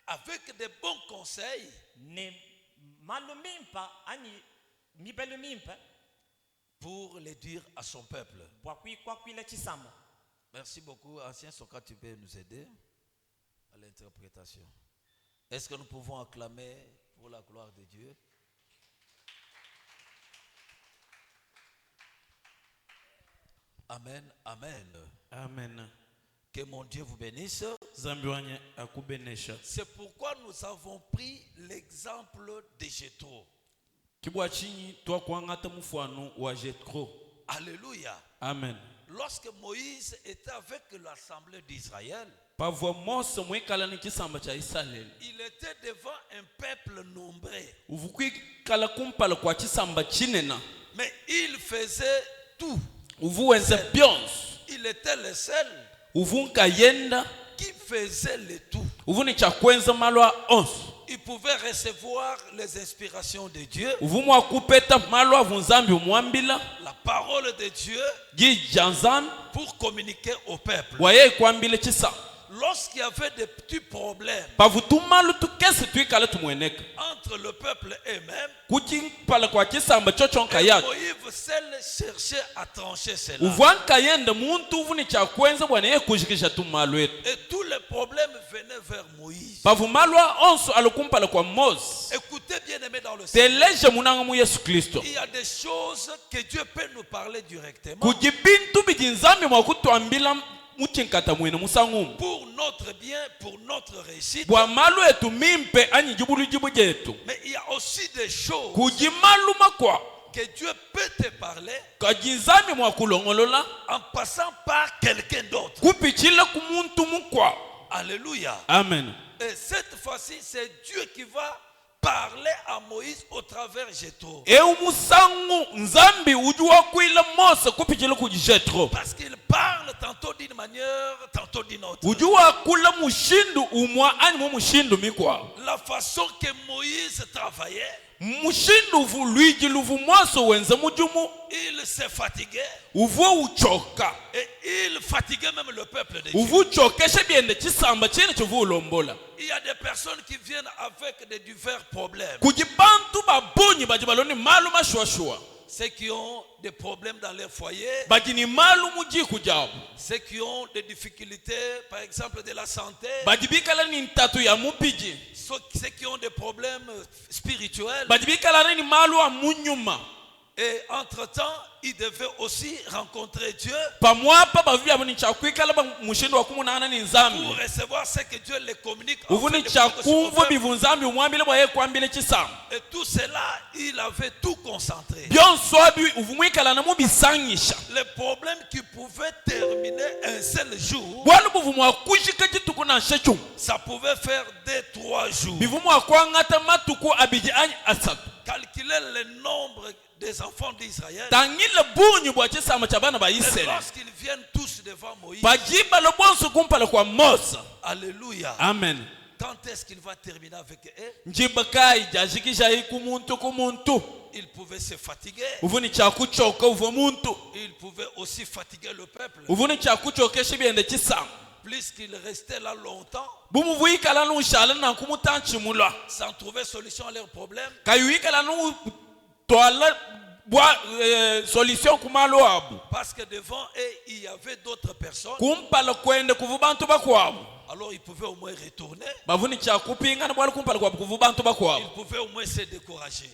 avec des bons conseils, pour les dire à son peuple. Merci beaucoup. Ancien Soka, tu peux nous aider à l'interprétation. Est-ce que nous pouvons acclamer pour la gloire de Dieu? Amen, amen. Amen. Que mon Dieu vous bénisse. C'est pourquoi nous avons pris l'exemple de Jétro. Alléluia. Amen. Lorsque Moïse était avec l'assemblée d'Israël, il était devant un peuple nombreux. Mais il faisait tout. Il était le seul qui faisait le tout. Il pouvait recevoir les inspirations de Dieu, la parole de Dieu, pour communiquer au peuple. Lorsqu'il y avait des petits problèmes entre le peuple eux-mêmes, Moïse seul cherchait à trancher cela. Et tous les problèmes venaient vers Moïse. Écoutez bien aimé dans le Seigneur, il y a des choses que Dieu peut nous parler directement pour notre bien, pour notre réussite. Mais il y a aussi des choses que Dieu peut te parler en passant par quelqu'un d'autre. Alléluia. Amen. Et cette fois-ci, c'est Dieu qui va parler à Moïse au travers Jétro. Parce qu'il parle tantôt d'une manière, tantôt d'une autre. La façon que Moïse travaillait, il s'est fatigué. Et il fatiguait même le peuple de Dieu. Il y a des personnes qui viennent avec des divers problèmes. Ceux qui ont des problèmes dans leur foyer, ceux qui ont des difficultés, par exemple de la santé, ceux qui ont des problèmes spirituels. Et entre-temps, il devait aussi rencontrer Dieu pour recevoir ce que Dieu les communique. Et tout cela, il avait tout concentré. Les problèmes qui pouvaient terminer un seul jour, ça pouvait faire 2-3 jours. Calculer le nombre des enfants d'Israël. Lorsqu'ils viennent tous devant Moïse, alléluia. Amen. Quand est-ce qu'il va terminer avec eux? Il pouvait se fatiguer. Il pouvait aussi fatiguer le peuple. Puisqu'il restait là longtemps, sans trouver solution à leurs problèmes, parce que devant eux il y avait d'autres personnes, alors ils pouvaient au moins retourner. Ils pouvaient au moins se décourager.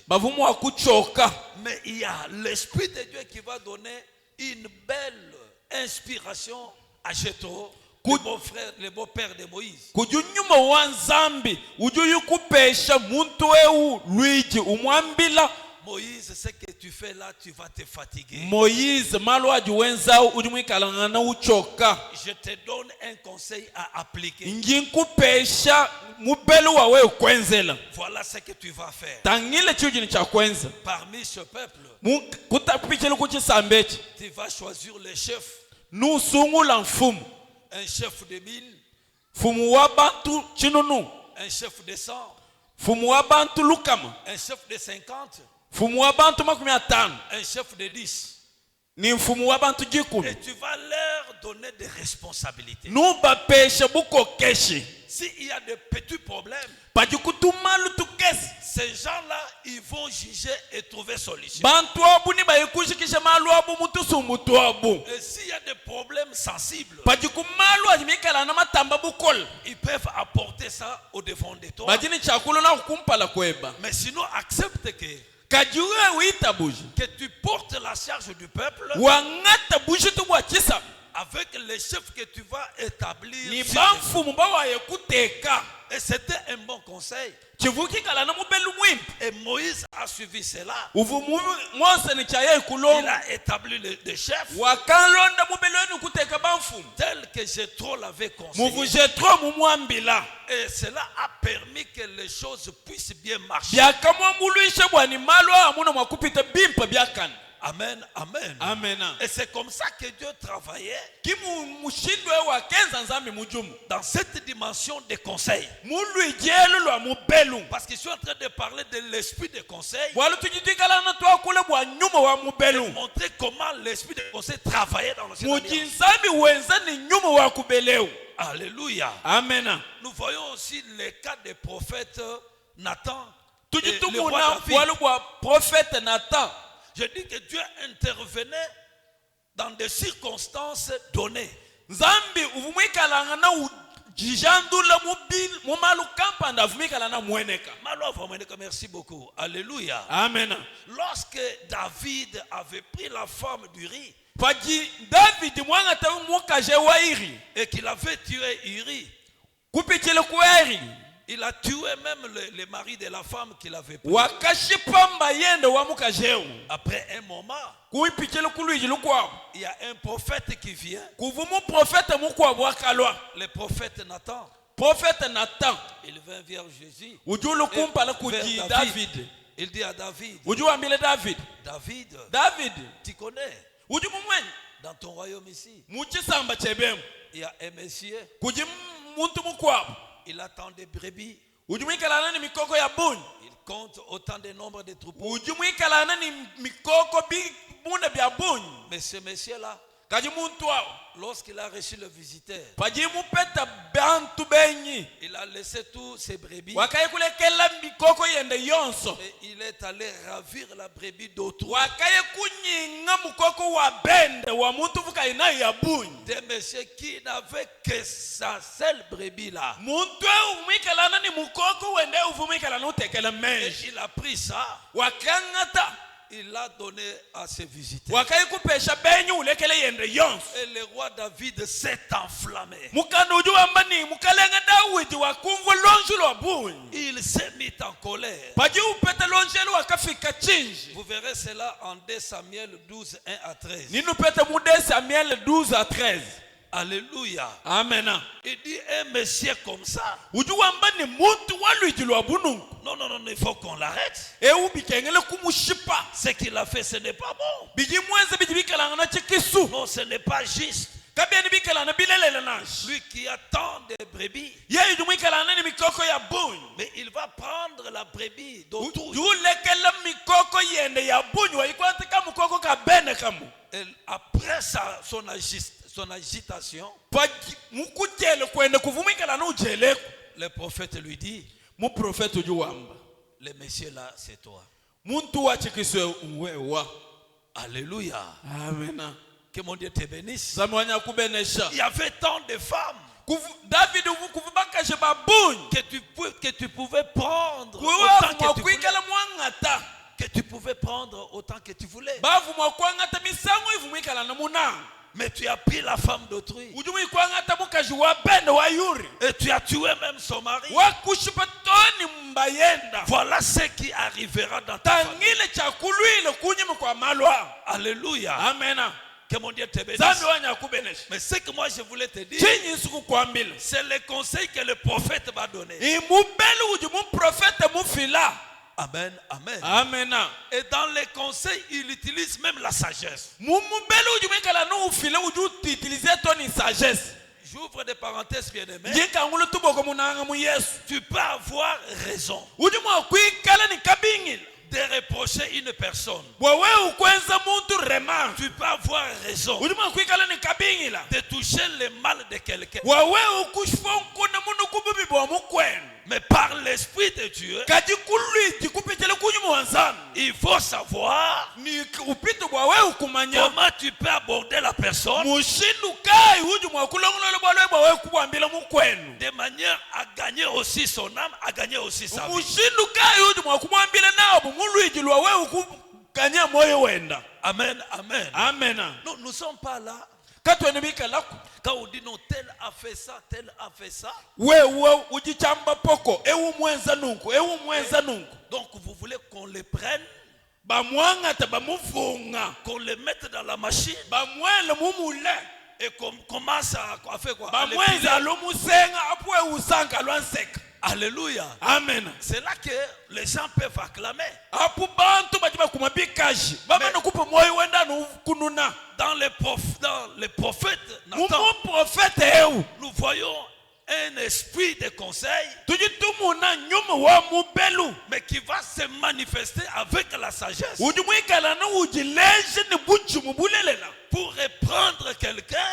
Mais il y a l'Esprit de Dieu qui va donner une belle inspiration à Jétro, le beau-père de Moïse. Moïse, ce que tu fais là, tu vas te fatiguer. Je te donne un conseil à appliquer. Voilà ce que tu vas faire. Parmi ce peuple, tu vas choisir les chefs. Un chef de 1000, un chef de 100, un chef de 50, un chef de 10. Et tu vas leur donner des responsabilités. S'il y a de petits problèmes, ces gens-là, ils vont juger et trouver solution. Et s'il y a des problèmes sensibles, ils peuvent apporter ça au devant de toi. Mais sinon, accepte que tu portes la charge du peuple avec les chefs que tu vas établir. Et c'était un bon conseil. Et Moïse a suivi cela. Il a établi des chefs tels que Jéthro l'avait conseillé. Et cela a permis que les choses puissent bien marcher. Amen, amen. Amen. Et c'est comme ça que Dieu travaillait dans cette dimension de conseil. Parce que je suis en train de parler de l'esprit de conseil. Et montrer comment l'esprit de conseil travaillait dans le Alliance. Alléluia. Amen. Nous voyons aussi le cas des prophètes Nathan et le roi David. Je dis que Dieu intervenait dans des circonstances données. Merci beaucoup. Alléluia. Amen. Lorsque David avait pris la forme d'Uri et qu'il avait tué Uri, il a tué même le mari de la femme qu'il avait pris. Après un moment, il y a un prophète qui vient. Le prophète Nathan. Il vint vers Jésus. Vers David. Il dit à David, David, tu connais, dans ton royaume ici, il y a un monsieur. Il attend des brebis. Il compte autant de nombre de troupeaux. Mais ce monsieur-là, lorsqu'il a reçu le visiteur, il a laissé tous ses brebis et il est allé ravir la brebis d'autrui. Des messieurs qui n'avaient que sa seule brebis là. Et il a pris ça. Il l'a donné à ses visiteurs. Et le roi David s'est enflammé. Il s'est mis en colère. Vous verrez cela en 2 Samuel 12, 1 à 13. Alléluia. Amen. Il dit un monsieur comme ça. Non, il faut qu'on l'arrête. Ce qu'il a fait, ce n'est pas bon. Non, ce n'est pas juste. Lui qui attend des brebis, mais il va prendre la brebis d'autrui. Et après son agitation, le prophète lui dit, le monsieur là, c'est toi. Alléluia. Amen. Que mon Dieu te bénisse. Il y avait tant de femmes que tu pouvais prendre autant que tu voulais. Mais tu as pris la femme d'autrui. Et tu as tué même son mari. Voilà ce qui arrivera dans ta famille. Alléluia. Amen. Que mon Dieu te bénisse. Mais ce que moi je voulais te dire, c'est le conseil que le prophète va donner. Amen, amen. Amen. Et dans les conseils, il utilise même la sagesse. J'ouvre des parenthèses, bien-aimés. Tu peux avoir raison. de reprocher une personne, tu peux avoir raison de toucher le mal de quelqu'un. Mais par l'Esprit de Dieu, il faut savoir comment tu peux aborder la personne de manière à gagner aussi son âme, à gagner aussi sa vie. Amen, amen. Amen. Nous ne sommes pas là. Quand on dit non, tel a fait ça, tel a fait ça. Donc vous voulez qu'on les prenne, qu'on les mette dans la machine et qu'on commence à faire quoi? Alléluia. Amen. C'est là que les gens peuvent acclamer. Dans les prophètes, Nathan, nous voyons un esprit de conseil, mais qui va se manifester avec la sagesse pour reprendre quelqu'un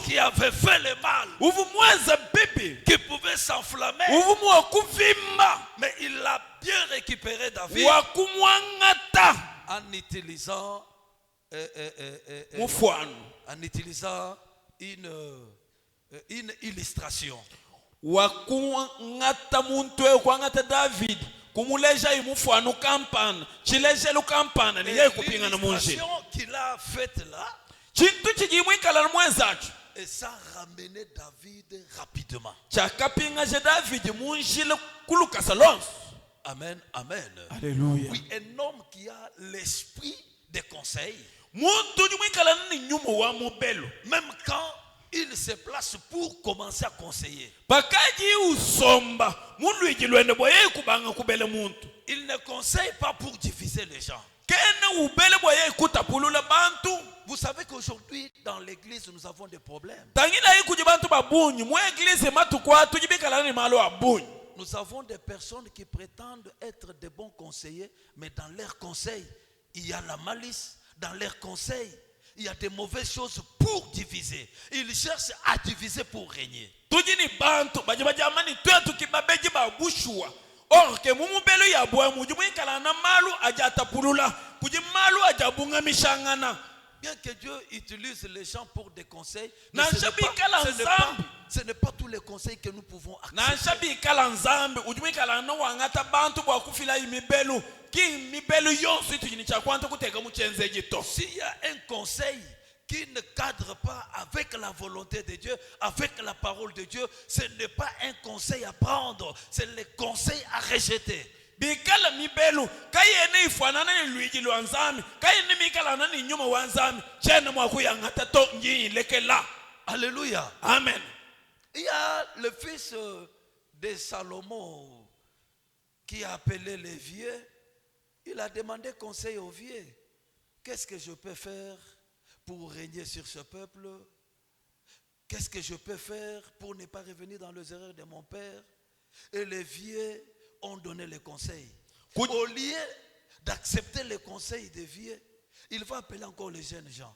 qui avait fait le mal, qui pouvait s'enflammer, mais il l'a bien récupéré, David, en utilisant une illustration. L'illustration qu'il a faite là, et ça ramenait David rapidement. Amen, amen. Alléluia. Oui, un homme qui a l'esprit de conseil, même quand il se place pour commencer à conseiller, il ne conseille pas pour diviser les gens. Vous savez qu'aujourd'hui, dans l'église, nous avons des problèmes. Nous avons des personnes qui prétendent être des bons conseillers, mais dans leurs conseils, il y a la malice. Dans leurs conseils, il y a des mauvaises choses pour diviser. Ils cherchent à diviser pour régner. Or que mumubelo ya boya mujumwikala na malu ajatapulula kujimalu ajabungamishangana. Bien que Dieu utilise les gens pour des conseils, mais ce n'est pas tous les conseils que nous pouvons accepter. S'il y a un conseil qui ne cadre pas avec la volonté de Dieu, avec la parole de Dieu, ce n'est pas un conseil à prendre, c'est le conseil à rejeter. Alléluia. Amen. Il y a le fils de Salomon qui a appelé les vieux. Il a demandé conseil aux vieux. Qu'est-ce que je peux faire pour régner sur ce peuple? Qu'est-ce que je peux faire pour ne pas revenir dans les erreurs de mon père? Et les vieux ont donné les conseils. Au lieu d'accepter les conseils des vieux, il va appeler encore les jeunes gens.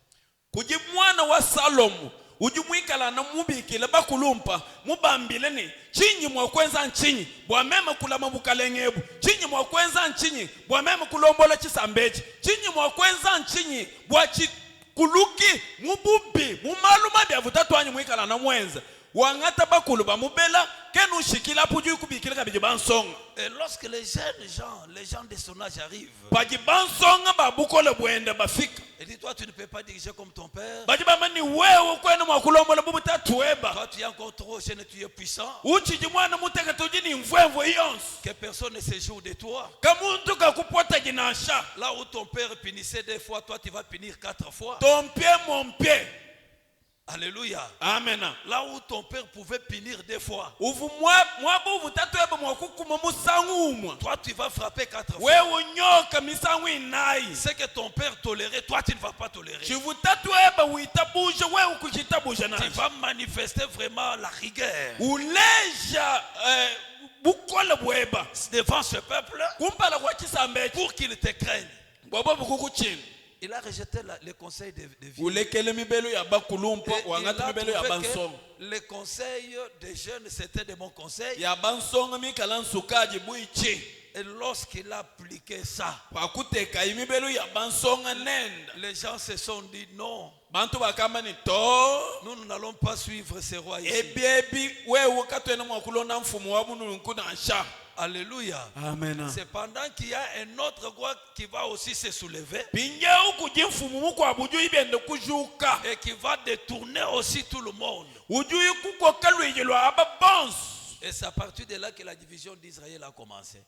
Ujumwikala na mubikile bakulumpa mubambileni chinyi mwakwenza nchinyi bwamema kulama bukalengebu chinyi mwakwenza nchinyi bwamema kulombola chisambechi chinyi mwakwenza nchinyi bwachikuluki mububi mumaluma bya vutatwanyi mwikala na mwenza wangata bakulu bamubela kenu shikila puju kubikile kabije bansonga. Et lorsque les jeunes gens, les gens de son âge arrivent, baji bansonga babukole bwende bafika. Et dis toi tu ne peux pas diriger comme ton père. Baji bamani wewe kwenu mwakulombola bubutatueba. Toi tu es encore trop jeune, tu es puissant. Uchiji mwana muteke tujini mvwevo yonse. Que personne ne se joue de toi. Kamuntu kakupota jinasha. Là où ton père punissait 2 fois, toi tu vas punir 4 fois. Ton pied mon pied. Alléluia. Amen. Là où ton père pouvait punir 2 fois, toi tu vas frapper 4 fois. Ce que ton père tolérait, toi tu ne vas pas tolérer. Tu vas manifester vraiment la rigueur. devant ce peuple pour qu'il te craigne. Il a rejeté les conseils de vie. Et il a trouvé que les conseils des jeunes, c'était de bons conseils. Et lorsqu'il a appliqué ça, les gens se sont dit non. Nous n'allons pas suivre ces rois ici. Alléluia. Amen. Cependant qu'il y a un autre roi qui va aussi se soulever et qui va détourner aussi tout le monde. Et c'est à partir de là que la division d'Israël a commencé.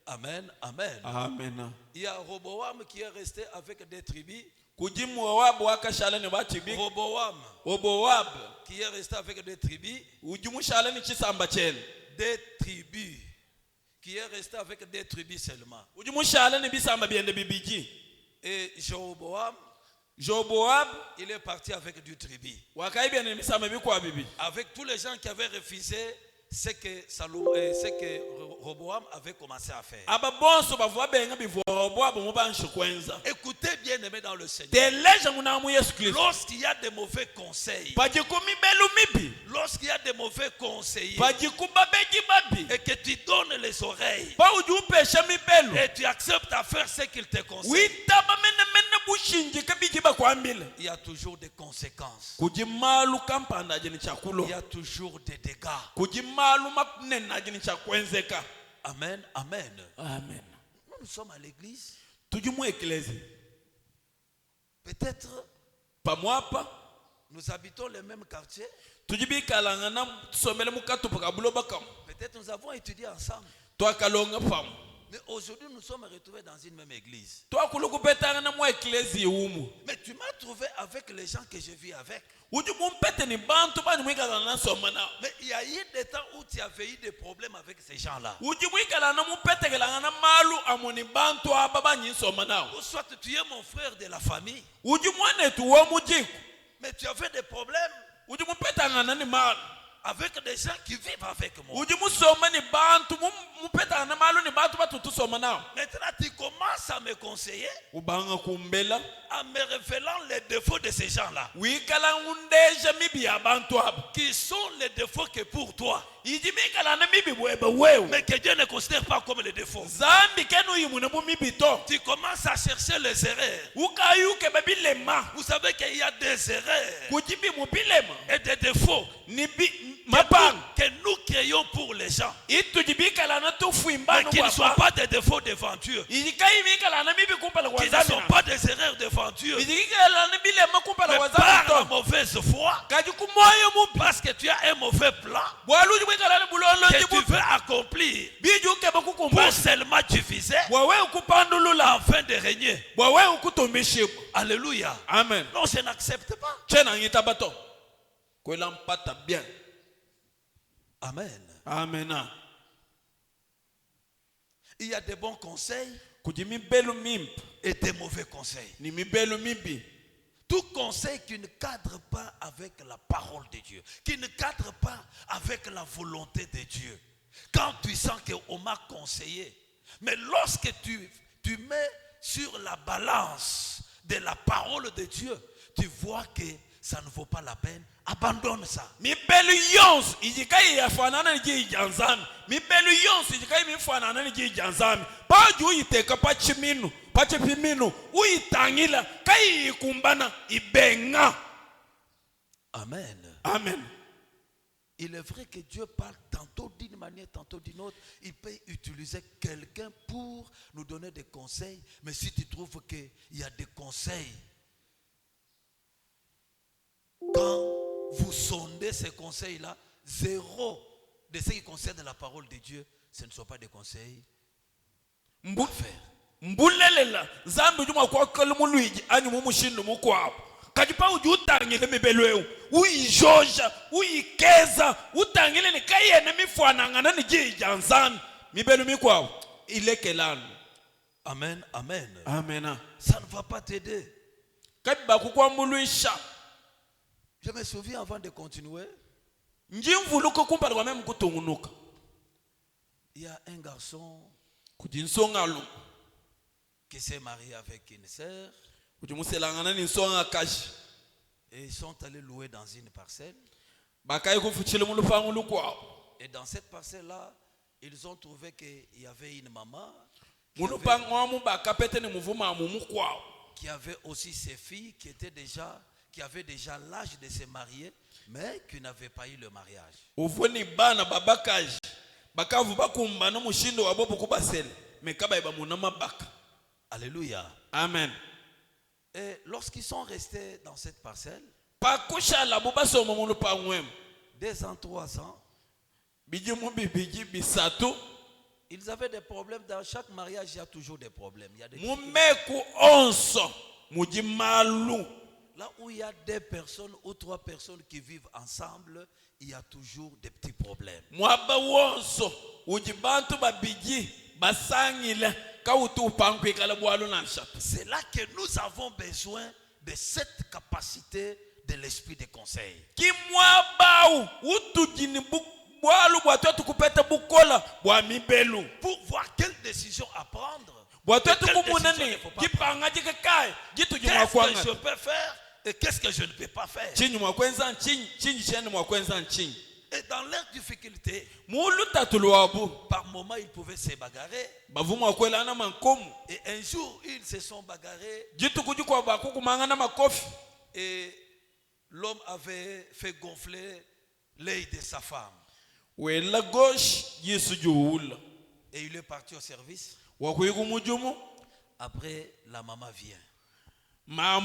Amen, amen. Amen. Il y a Roboam qui est resté avec des tribus. Roboam qui est resté avec des tribus. Des tribus. Qui est resté avec des tribus seulement. Et Jéroboam, il est parti avec du tribu. Avec tous les gens qui avaient refusé ce que Roboam avait commencé à faire. Écoutez bien aimé dans le Seigneur. Lorsqu'il y a des mauvais conseils, lorsqu'il y a des mauvais conseillers et que tu donnes les oreilles et tu acceptes à faire ce qu'ils te conseillent, il y a toujours des conséquences. Il y a toujours des dégâts. Amen, amen. Amen. Nous sommes à l'église. Peut-être nous habitons le même quartier. Peut-être nous avons étudié ensemble. Mais aujourd'hui, nous sommes retrouvés dans une même église. Mais tu m'as trouvé avec les gens que je vis avec. Mais il y a eu des temps où tu avais eu des problèmes avec ces gens-là. Ou soit tu es mon frère de la famille. Mais tu avais des problèmes avec des gens qui vivent avec moi. Maintenant, tu commences à me conseiller en me révélant les défauts de ces gens-là, qui sont les défauts que pour toi, mais que Dieu ne considère pas comme les défauts. Tu commences à chercher les erreurs. Vous savez qu'il y a des erreurs et des défauts que nous créons pour les gens, mais qui ne sont pas des défauts d'aventure, qui ne sont pas des erreurs d'aventure, mais par la mauvaise foi, parce que tu as un mauvais plan que tu veux accomplir pour seulement diviser afin de régner. Alléluia. Amen. Non, je n'accepte pas. Amen. Amen. Il y a des bons conseils et des mauvais conseils. Tout conseil qui ne cadre pas avec la parole de Dieu, qui ne cadre pas avec la volonté de Dieu. Quand tu sens qu'on m'a conseillé, mais lorsque tu mets sur la balance de la parole de Dieu, tu vois que ça ne vaut pas la peine, abandonne ça. Amen. Amen. Il est vrai que Dieu parle tantôt d'une manière, tantôt d'une autre. Il peut utiliser quelqu'un pour nous donner des conseils. Mais si tu trouves qu'il y a des conseils, quand vous sondez ces conseils-là, zéro de ce qui concerne la parole de Dieu, ce ne sont pas des conseils à faire. Mbulelela zambi juma kwa kalumuluiji anyu mumushindu mukwabo kajipa ujutangile mibelweu uijoja uikeza utangile ni kayene mifwanangana ni jija nzami mibelu mikwabo ilekelano. Amen, amen. Amen. Ça ne va pas t'aider. Kajiba kukwambuluisha. Je me souviens avant de continuer, njimvuluko kumpala kwa meme kutungunuka. Il y a un garçon Kujinsonga lu. qui s'est marié avec une sœur. Kujimuselangana ni nsonga kashi. Et ils sont allés louer dans une parcelle. Bakaye kufuchile mulupangu lukwao. Et dans cette parcelle-là, ils ont trouvé qu'il y avait une maman qui avait aussi ses filles qui avaient déjà l'âge de se marier, mais qui n'avaient pas eu le mariage. Alléluia. Amen. Et lorsqu'ils sont restés dans cette parcelle, 2 ans, 3 ans, ils avaient des problèmes. Dans chaque mariage, il y a toujours des problèmes. Il y a des là où il y a 2 personnes ou 3 personnes qui vivent ensemble, il y a toujours des petits problèmes. C'est là que nous avons besoin de cette capacité de l'esprit de conseil. Pour voir quelle décision à prendre. Qu'est-ce que je peux faire et qu'est-ce que je ne peux pas faire. Et dans leurs difficultés, par moments ils pouvaient se bagarrer. Et un jour ils se sont bagarrés. Et l'homme avait fait gonfler l'œil de sa femme. Et il est parti au service. Après, la maman vient. Ma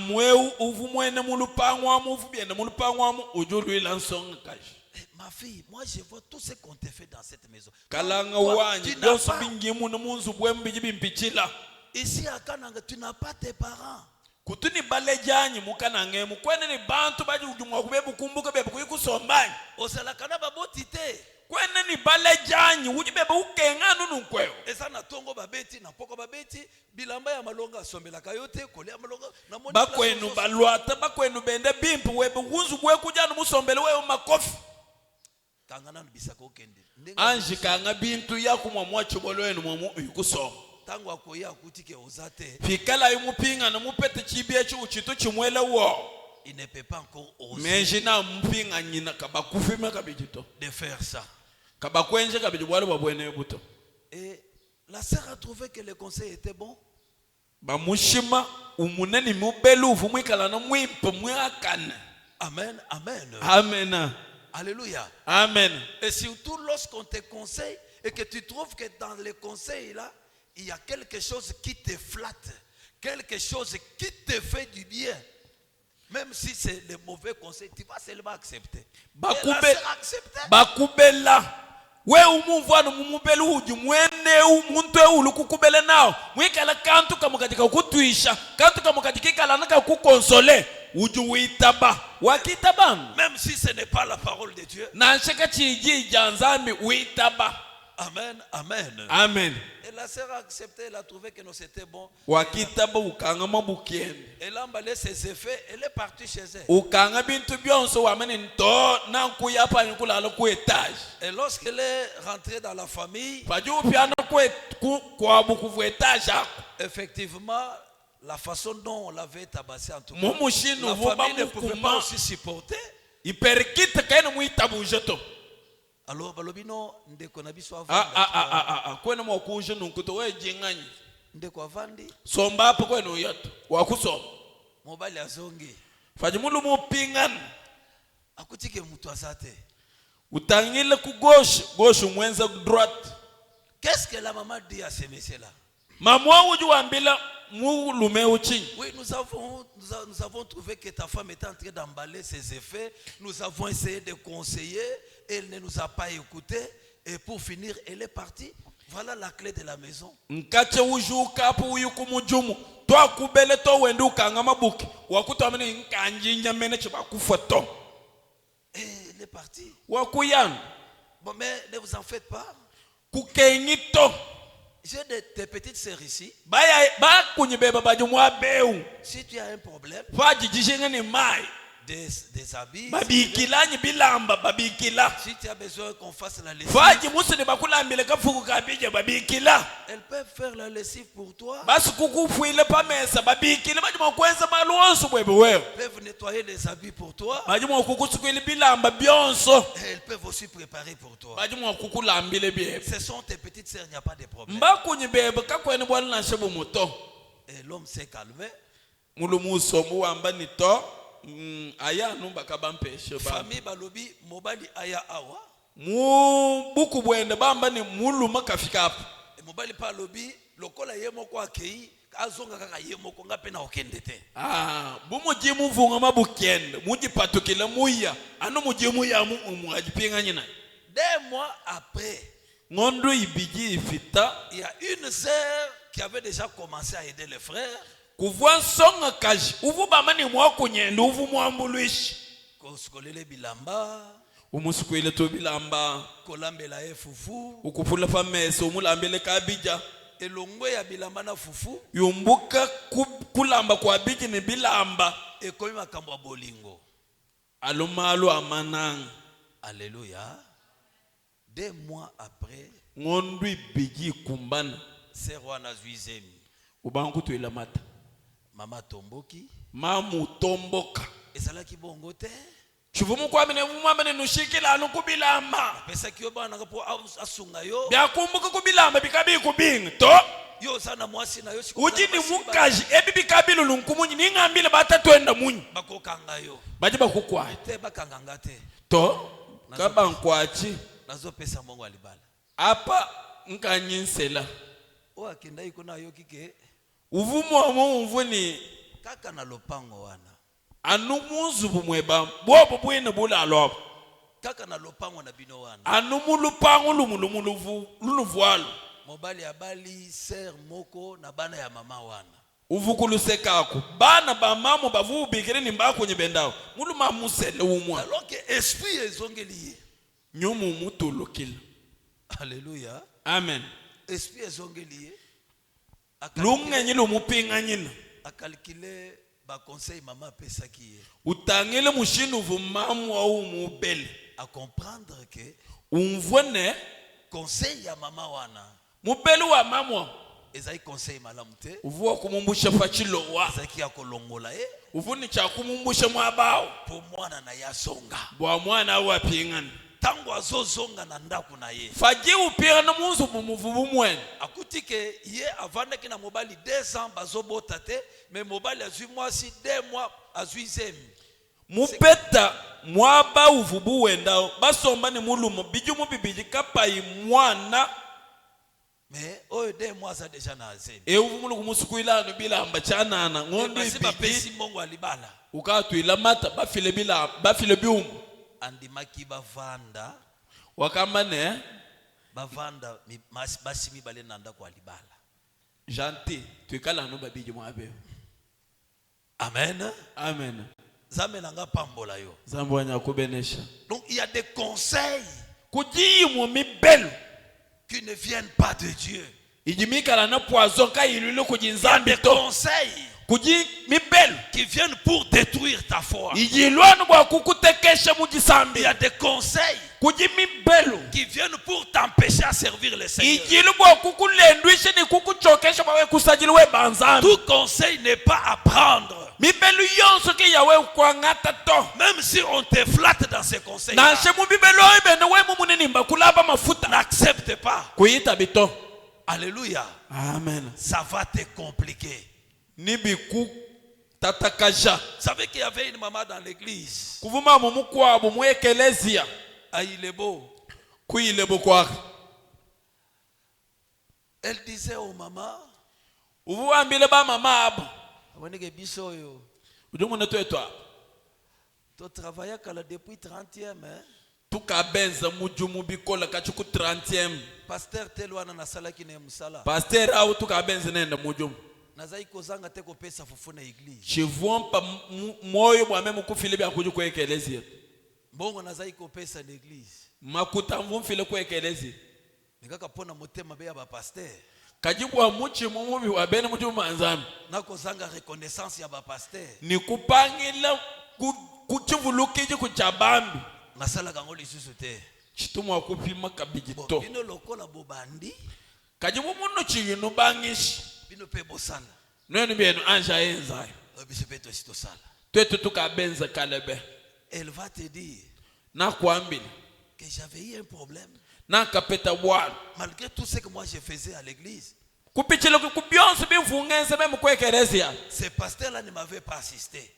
fille, moi je vois tout ce qu'on te fait dans cette maison. Ici à Kananga, tu n'as pas tes parents. Il ne peut pas encore oser de faire ça. Et la sœur a trouvé que le conseil était bon. Amen, amen. Amen. Alléluia. Amen. Et surtout lorsqu'on te conseille et que tu trouves que dans le conseil là, il y a quelque chose qui te flatte, quelque chose qui te fait du bien. Même si c'est le mauvais conseil, tu vas seulement accepter. We umuvana mumubeli uji mwene umuntu eulu kukubele nao mwikala kantu kamukatika kutwisha kantu kamukatika kala naka kukonsole uji uitaba wakitaba même si ce n'est pas la parole de Dieu na nshaka chiji janzambi uitaba. Amen, amen. Amen. Et la sœur a accepté, elle a trouvé que non c'était bon. Wakitaba ukangama bukiende. Elle a emballé ses effets, elle est partie chez elle. Ukanga bintu byonso wamene nto na nkuyapa nkula ku etage. Et lorsqu'elle est rentrée dans la famille, effectivement, la façon dont on l'avait tabassé en tout cas, la famille ne pouvait pas aussi supporter. Alors, balobino ndeko na biso avandi. Kwena mwakuje nunkuto we jingani. Ndeko avandi. Somba hapo kwenu yato. Wakusoma. Mobali azongi. Fajimulu mupingana. Akutike mtu asate. Utangile ku gauche, gauche mwenza droite. Qu'est-ce que la maman dit à ce monsieur-là? Maman ujuambila mulume uchi. Oui, nous avons trouvé que ta femme était en train d'emballer ses effets. Nous avons essayé de conseiller. Elle ne nous a pas écouté. Et pour finir, elle est partie. Voilà la clé de la maison. Nkache ujuka po uyukumujumu. Toi kubele to wendu kangama buki. Wakuta amene nkanji nyamene chibakufa to. Et elle est partie. Wakuyan. Bon, mais ne vous en faites pas. Kukenito. J'ai des petites sœurs ici. Si tu as un problème, des habits. babikilanye bilamba babikila Si tu as besoin qu'on fasse la faji lessive, musuni bakulambile kafuku kabije babikila elles peuvent faire la lessive pour toi. basi kukufuile pamesa babikile majuma kwenza malonso bwebe wewe Elles peuvent nettoyer les habits pour toi. majuma kukusukwile bilamba byonso Et elles peuvent aussi préparer pour toi. majuma kukulambile byebe Ce sont tes petites sœurs, il n'y a pas de problème. mbakunyi bebe kakwene bwana nshebu muto Et l'homme s'est calmé. mulumuso muwamba nito aya numba kabampeshe ba Famille balobi mobali aya awa. mu buku bwende bamba ni muluma kafika hapo Et mobali pa lobi lokola yemoko akei azonga kaka yemoko ngape na okendete. bumuji muvunga mabukende mujipatukile muya ano muji muya mu ajipinga nyina 2 mois après, ngondo ibiji ifita il y a une sœur qui avait déjà commencé à aider les frères. kuvwa songa kaji uvu bamani mwakunyenda uvu mwambuluishi Koskolele bilamba, umusukwile to bilamba kolambela e fufu, ukufula pamese umulambele kabija elongwe ya bilamba na fufu, yumbuka kulamba kwa biji ni bilamba ekomi makambo ya bolingo. alumalu amanang Alléluia. 2 mois après, ngondo ibiji kumbana sœur wana zuizemi, ubangu tuila mata mama tomboki, mamu tomboka ezalaki bongo te. chivumu kwamene vumwamene nushikila anu kubilamba Pesa kiyo bana po asunga yo. byakumbuka kubilamba bikabi kubinga to Yo sana mwasi na yo uji ni mukaji ebi bikabilu lunkumunyi ningambile batatwenda munyi bakokanga yo. baji bakukwaji Te bakanganga te. to kabankwachi Nazo pesa mongo alibala. apa nkanyinsela O akenda iko na yo kike uvumu omu mvuni kaka na lopango wana. anu munzu bumweba bobo bwene bulalo Kaka na lopango na bino wana. anu mulupangu luluvualo Mobali abali sœur moko na bana ya mama wana. uvukulusekako bana bamamo bavubikire nimba kwenye bendao muluma musele umwa Alors que esprit ezongeli. nyumu mutulukila Alléluia. amen Esprit ezongeli. lungenyi lumupinga nyina Akalkile ba conseil mama pesa ki utangile mushinu vumamu wa umubele à comprendre que umvone conseil ya mama wana mubele wa mamwa ezai conseil malamu te. uvuwa kumumbusha fachilowa Ezaki ya kolongola uvuni cha kumumbusha mwabao po mwana na ya zonga. bwa mwana wa pingana Tango azozonga na ndaku na ye. faji upira na munzu bumuvubu mwene Akuti ke ye avandaki na mobali 2 ans bazobota te, mais mobali azui mwasi 2 mois azui zemi. mupeta mwaba uvubu wenda basomba ni mulumo bijumu bibiji kapai mwana Mais oyo 2 mois ça déjà na zemi. uvumulu kumusukuilano bilamba chanana ngondo Basi bapesi ibiji mbongo alibala. ukatuila mata bafile biumu Andimaki bavanda, wakamba ne bavanda basi mibale na ndako alibala. janti tuikala no babiji mwabe Amen. amen Zambe nanga pambola yo. zambo anya kubenesha Donc il y a des conseils kujimu mibelu qui ne viennent pas de Dieu. ijimikala na poison kayilule Il y a kujinzambi des to conseils kuji mibelu qui viennent pour détruire ta foi. ijilwanu bwa kukutekesha Il mujisambi y a des conseils kuji mibelu qui viennent pour t'empêcher à servir le Seigneur. ijilu bwa kukulendwisha ni kukuchokesha bawe kusajili we banzambi Tout conseil n'est pas à prendre. mibelu yonso ki yawe kwangata to Même si on te flatte dans ces conseils, na shemu bibelu ibende we mumunimba kulaba mafuta n'accepte pas. kuyita bito Alléluia. amen Ça va te compliquer. nibiku tatakaja Vous savez qu'il y avait une maman dans l'église. kuvuma mumukwabo mu ekelezia À Ilebo. kuyilebo kwaka Elle disait aux mamans, uvuambile ba mama abo aboneke biso yo. ujumune twetwa Tu travailles depuis 30e, hein? tukabenza mujumu bikola kachuku 30e Pasteur telwana na sala ki ne musala. pasteur au tukabenza nenda mujumu Nazai kozanga te ko pesa fufu na église. chivompa moyo bwa meme kufile bya kuju ko ekelezia Mbongo nazai ko pesa na église. makuta mvumfile ko ekelezia Nikaka pona motema be ya ba pasteur. kajibwa muchi mumubi wa bene mujumu manzami Na kozanga reconnaissance ya ba pasteur. ni kupangila kuchivulukiji kuchabambi nasala kango lisusu te chitumu wakupima kabijito bino lokola bobandi kajibu munu chiyinu bangishi bino pe bosala nwenu bienu anja enzayo biso pe to sito sala twetu tukabenza kalebe elle va te dire na kuambili que j'avais eu un problème na kapeta bwana malgré tout ce que moi je faisais à l'église. kupichilo kubyonso bimfungense bemukwekerezia Ce pasteur là ne m'avait pas assisté.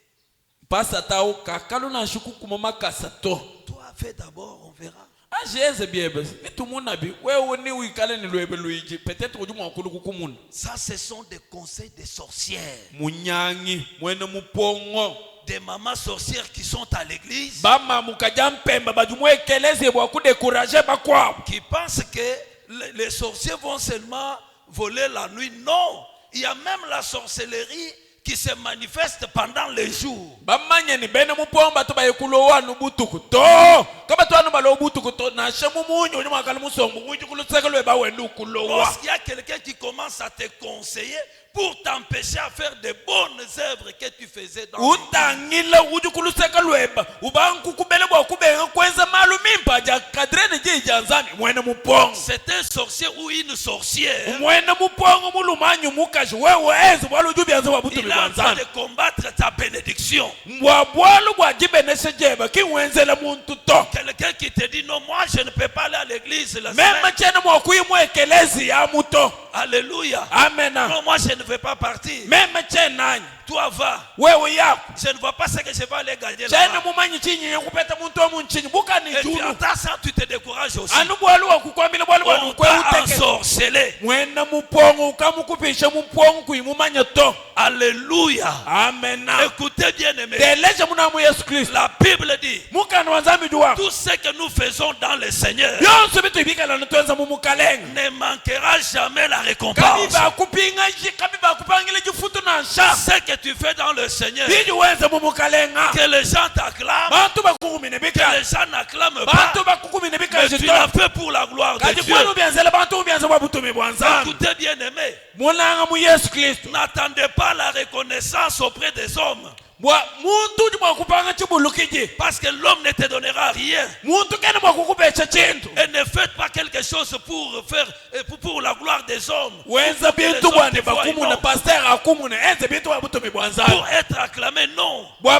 Pasa tao kakalu na shuku kumamakasa to. Toi fais d'abord, on verra. Ajeze biebe. Nitumuna bi wewe ni wikale ni lwebe luigi. Peut-être ujuma wakulu kukumuna. Ça ce sont des conseils des sorcières. Munyangi mwene mupongo. Des mamans sorcières qui sont à l'église. Bama mukajampemba bajumwekeleze bwa décourager bakwa. Qui pensent que les sorciers vont seulement voler la nuit. Non, il y a même la sorcellerie qui se manifeste pendant les jours. Bamanye ni bene mupomba to bayekulowa nubutuku to. Kama to anu balo butuku to na shemu munyu ni makala musongo munyu kulusekelwe ba wendu kulowa. Lorsqu'il y a quelqu'un qui commence à te conseiller pour t'empêcher à faire de bonnes œuvres que tu faisais dans utangila uju kulusekelwe ba ubanku kubele bwa kubenga kwenza malumimpa ja kadrene je janzani mwene mupongo. C'est un sorcier ou une sorcière. Mwene mupongo mulumanyu mukashi wewe enzi bwalu jubyanza babutu il a besoin de combattre ta bénédiction. Quelqu'un qui te dit non, moi je ne peux pas aller à l'église la semaine. Alléluia. Amen. Non, moi je ne veux pas partir. Toi va. Je ne vois pas ce que je vais aller gagner là-bas. Et puis en tant que tu te décourages aussi. On t'a ensorcelé. Alléluia. Amen. Écoutez bien aimé. La Bible dit tout ce que nous faisons dans le Seigneur ne manquera jamais la récompense. Ce que tu fais dans le Seigneur, que les gens t'acclament, que les gens n'acclament pas, mais tu l'as fait pour la gloire de Dieu. Écoutez bien aimé, n'attendez pas la reconnaissance auprès des hommes. Parce que l'homme ne te donnera rien. Et ne faites pas quelque chose pour la gloire des hommes. Pour être acclamé, non. Mais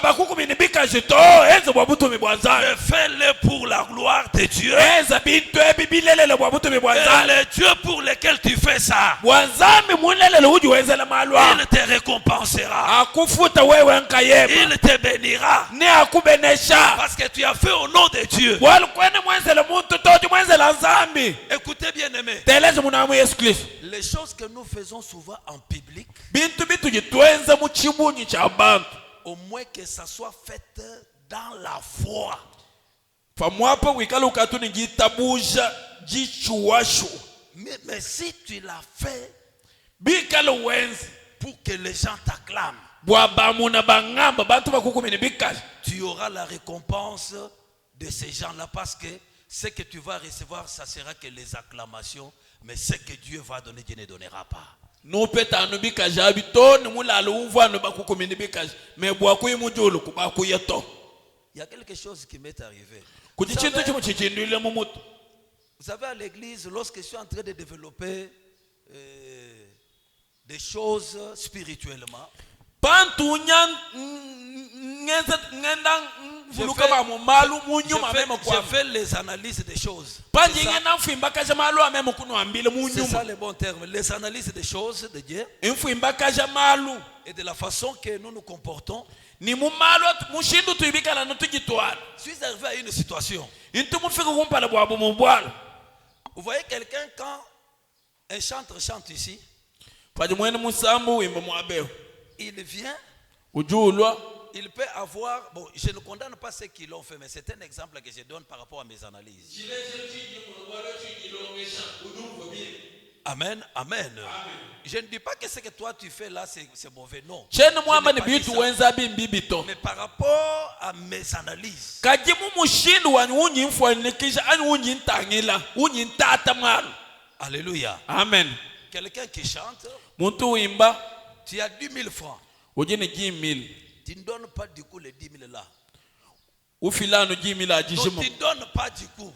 fais-le pour la gloire de Dieu. Et le Dieu pour lequel tu fais ça, il te récompensera. Il te bénira. Parce que tu as fait au nom de Dieu. Écoutez bien aimé. Les choses que nous faisons souvent en public, au moins que ça soit fait dans la foi. Mais si tu l'as fait pour que les gens t'acclament, tu auras la récompense de ces gens-là, parce que ce que tu vas recevoir, ça sera que les acclamations, mais ce que Dieu va donner, Dieu ne donnera pas. Il y a quelque chose qui m'est arrivé. Vous savez, à l'église, lorsque je suis en train de développer des choses spirituellement, je fais les analyses des choses. C'est ça le bon terme. Les analyses des choses de Dieu et de la façon que nous nous comportons. Je suis arrivé à une situation. Vous voyez quelqu'un, quand un chanteur chante ici, il vient, il peut avoir, bon, je ne condamne pas ceux qui l'ont fait, mais c'est un exemple que je donne par rapport à mes analyses. Amen, amen. Je ne dis pas que ce que toi tu fais là c'est mauvais, non. Mais par rapport à mes analyses, alléluia. Amen. Quelqu'un qui chante, tu as 10 000 francs. Tu ne donnes pas du coup les 10 000 là. Donc tu ne donnes pas du coup.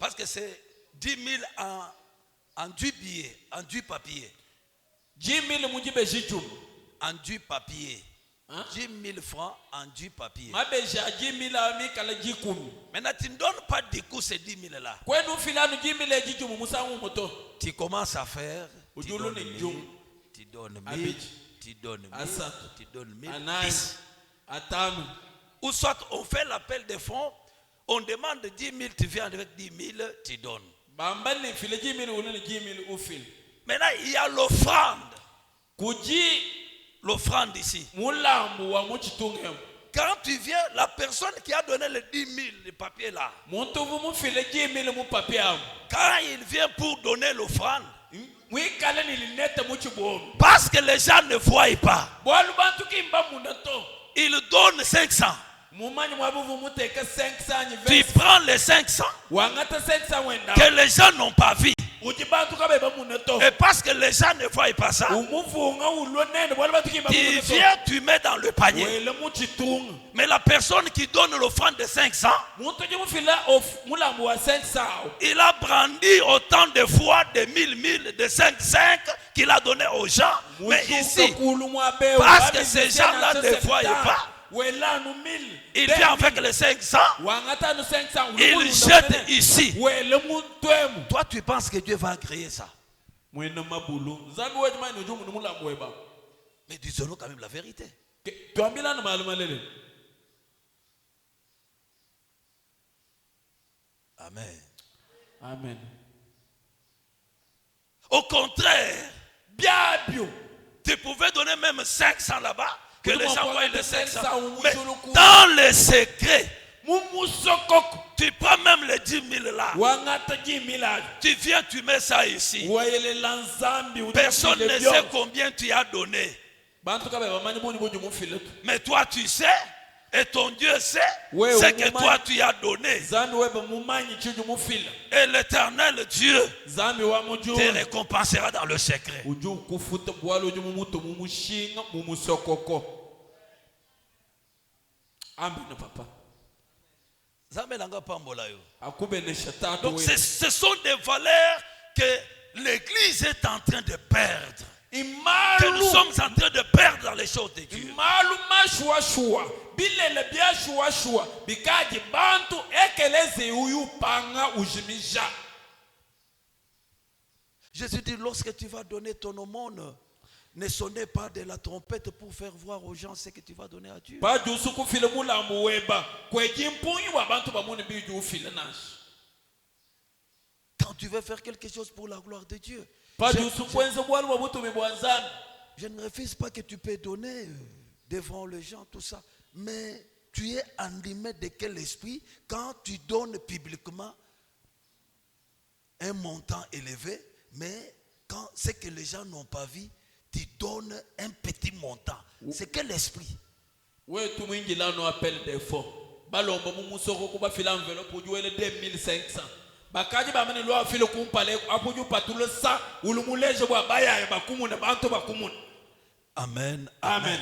Parce que c'est 10 000 en 10 billets, en 10 papiers. 10 000 en 10 papiers. 10 000 francs en 10 papiers. Maintenant, tu ne donnes pas du coup ces 10 000 là. Tu commences à faire. Tu donnes 1000, tu donnes 1000, tu donnes 1000, tu donnes 1000. Ou soit on fait l'appel des fonds, on demande 10 000, tu viens avec 10 000, tu donnes. Maintenant, il y a l'offrande. L'offrande ici. Quand tu viens, la personne qui a donné les 10 000, les papiers là, quand il vient pour donner l'offrande, parce que les gens ne voient pas, il donne 500. Tu prends les 500 que les gens n'ont pas vu. Et parce que les gens ne voient pas ça, tu viens, tu mets dans le panier. Mais la personne qui donne l'offrande de 500, il a brandi autant de fois de 1000, de 5 qu'il a donné aux gens. Mais ici, parce que ces gens-là ne voient pas, il vient avec les 500, il jette ici. Toi, tu penses que Dieu va créer ça? Mais disons-nous quand même la vérité. Amen. Amen. Au contraire, tu pouvais donner même 500 là-bas, que les gens voient les 500. Mais dans le secret, tu prends même les 10 000 là. Tu viens, tu mets ça ici. Personne ne sait combien tu as donné. Mais toi tu sais, et ton Dieu sait ce que toi tu as donné. Et l'Éternel Dieu te récompensera dans le secret. Amen, papa. Donc ce sont des valeurs que l'Église est en train de perdre. Que nous sommes en train de perdre dans les choses de Dieu. Jésus dit, lorsque tu vas donner ton aumône, ne sonnez pas de la trompette pour faire voir aux gens ce que tu vas donner à Dieu. Quand tu veux faire quelque chose pour la gloire de Dieu, je ne refuse pas que tu peux donner devant les gens, tout ça. Mais tu es animé de quel esprit quand tu donnes publiquement un montant élevé, mais quand c'est que les gens n'ont pas vu, tu donnes un petit montant. C'est quel esprit? Oui, tout le monde là nous appelle des fonds. Balomba mumusoko kuba fila enveloppe pour jouer les 2500. Bakaji ba mene lo afile kumpale apuju patulo sa ulumuleje bwa baya ba kumuna bantu ba kumuna. Amen. Amen.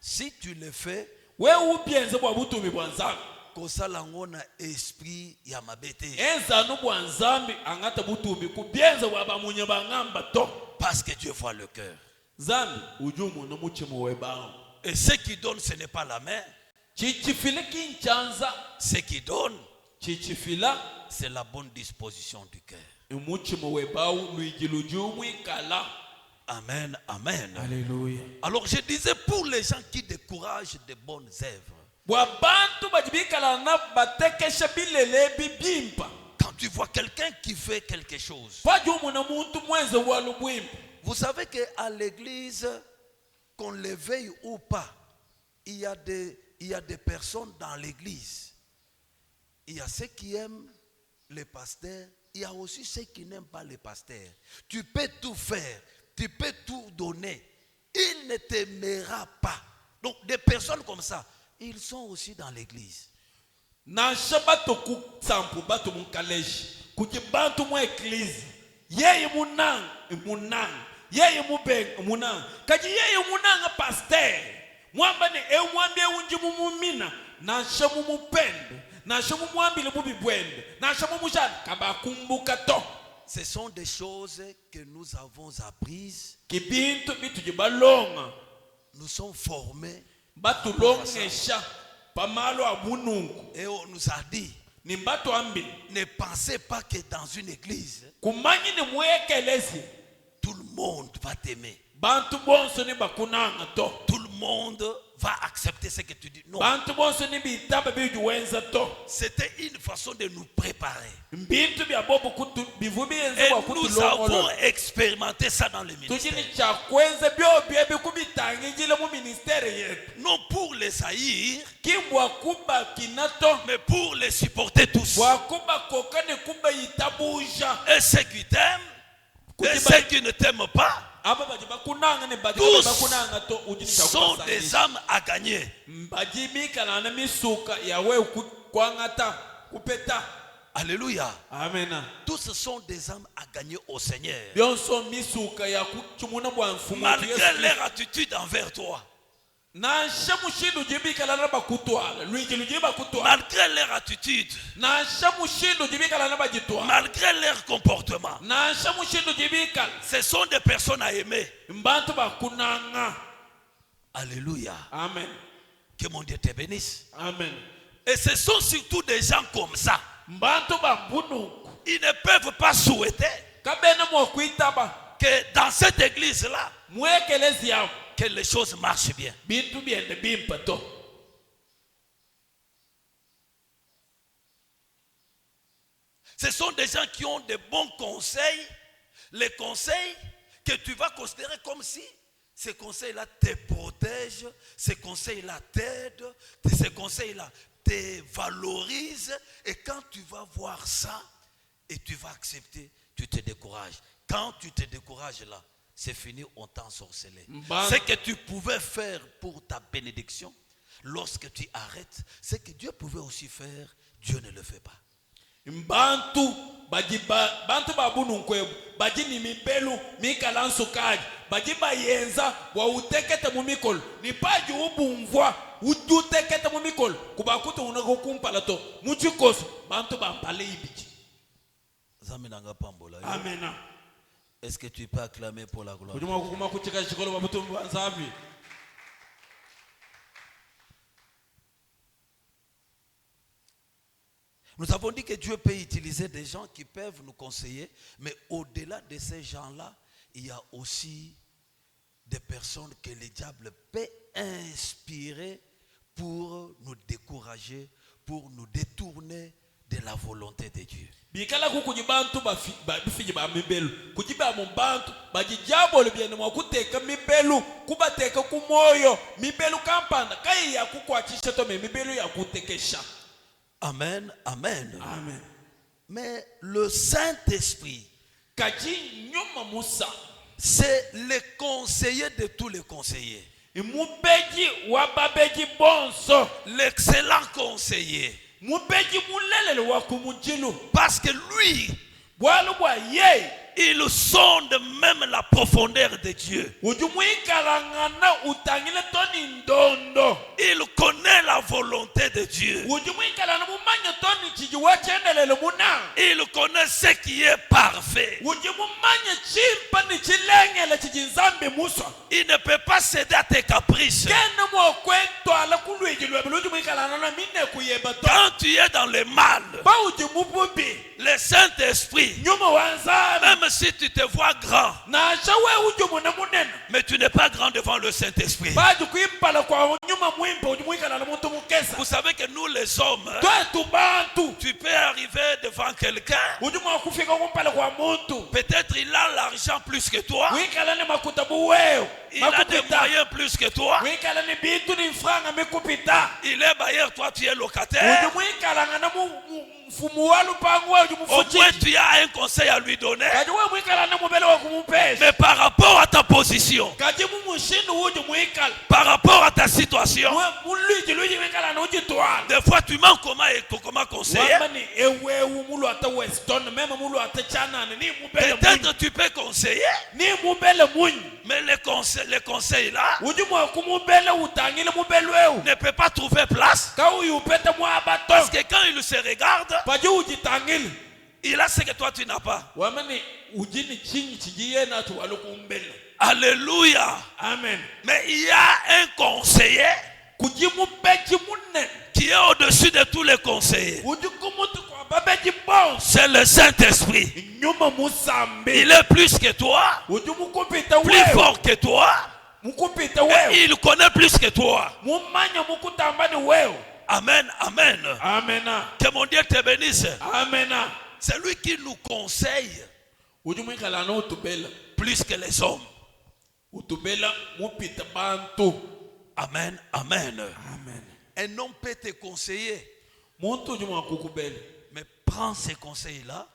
Si tu le fais, we ubienze bwa butumi bwa nzambi. Kosala ngona esprit ya mabete. Enza no bwa nzambi angata butumi kubienze bwa ba munye ba ngamba to. Parce que Dieu voit le cœur. Zambi ujumu no muchimo weba. Et ce qui donne, ce n'est pas la main. Ce qui donne, c'est la bonne disposition du cœur. Amen, amen. Alléluia. Alors je disais, pour les gens qui découragent de bonnes œuvres, quand tu vois quelqu'un qui fait quelque chose, vous savez qu'à l'église, qu'on le veuille ou pas, il y a des personnes dans l'église. Il y a ceux qui aiment les pasteurs, il y a aussi ceux qui n'aiment pas les pasteurs. Tu peux tout faire, tu peux tout donner, il ne t'aimera pas. Donc des personnes comme ça, ils sont aussi dans l'église. Yeye munang munang kaji yeye munanga pasteur mwamba ni ewambi eunji mumumina na shamu mupende na shamu mwambi le mubibwende na shamu mujana kabakumbuka to. Ce sont des choses que nous avons apprises. Kibintu bitu jibalonga. Nous sommes formés. Batulongesha pamalo abunungu. Et on nous a dit, ne pensez pas que dans une église, tout le monde va t'aimer. Tout le monde va accepter ce que tu dis. Non. C'était une façon de nous préparer. Et nous avons expérimenté ça dans le ministère. Non pour les haïr, mais pour les supporter tous. Et ceux qui t'aiment, et ceux qui ne t'aiment pas, tous sont des âmes à gagner. Alléluia. Amen. Tous sont des âmes à gagner au Seigneur. Malgré leur attitude envers toi. Malgré leur attitude, malgré leur comportement, ce sont des personnes à aimer. Alléluia. Amen. Que mon Dieu te bénisse. Amen. Et ce sont surtout des gens comme ça. Ils ne peuvent pas souhaiter que dans cette église-là, que les choses marchent bien. Ce sont des gens qui ont de bons conseils. Les conseils que tu vas considérer comme si ces conseils-là te protègent, ces conseils-là t'aident, ces conseils-là te valorisent. Et quand tu vas voir ça et tu vas accepter, tu te décourages. Quand tu te décourages là, c'est fini, on t'a ensorcelé. Ce que tu pouvais faire pour ta bénédiction, lorsque tu arrêtes, ce que Dieu pouvait aussi faire, Dieu ne le fait pas. Bantu babunu nkwebu baji ni mipelu mikalanso kaji baji bayenza wa utekete mumikolo ni paji ubumvwa ujutekete mumikolo kubakuta unagokumpala to muchikoso bantu bampale ibiji. Amen. Est-ce que tu peux acclamer pour la gloire? Nous avons dit que Dieu peut utiliser des gens qui peuvent nous conseiller, mais au-delà de ces gens-là, il y a aussi des personnes que le diable peut inspirer pour nous décourager, pour nous détourner de la volonté de Dieu. Bikala kukujibantu bafiji ba mibelu kujiba mu bantu bajijabo lebyene mwakuteka mibelu kubateka kumoyo mibelu kampanda kai ya kukwachisha to mibelu ya kutekesha. Amen, amen. Amen. Mais le Saint-Esprit, kaji nyuma Musa, c'est le conseiller de tous les conseillers. Mubeji wababeji bonso, l'excellent conseiller. Parce que lui, il sonde même la profondeur de Dieu. Il connaît la volonté de Dieu. Il connaît ce qui est parfait. Il ne peut pas céder à tes caprices. Quand tu es dans le mal, le Saint-Esprit, même si tu te vois grand, mais tu n'es pas grand devant le Saint-Esprit. Vous savez que nous les hommes, tu peux arriver devant quelqu'un, peut-être il a l'argent plus que toi, il a des moyens plus que toi, il est bailleur, toi tu es locataire. Au moins tu as un conseil à lui donner. Mais par rapport à ta position, par rapport à ta situation, des fois tu manques comment conseiller. Peut-être tu peux conseiller, mais les conseils là ne peuvent pas trouver place. Parce que quand il se regarde, il a ce que toi tu n'as pas. Alléluia. Amen. Mais il y a un conseiller qui est au-dessus de tous les conseillers. C'est le Saint-Esprit. Il est plus que toi, plus fort que toi, et il connaît plus que toi. Amen, amen. Que mon Dieu te bénisse. C'est lui qui nous conseille plus que les hommes. Amen, amen. Un homme peut te conseiller, mais prends ces conseils-là,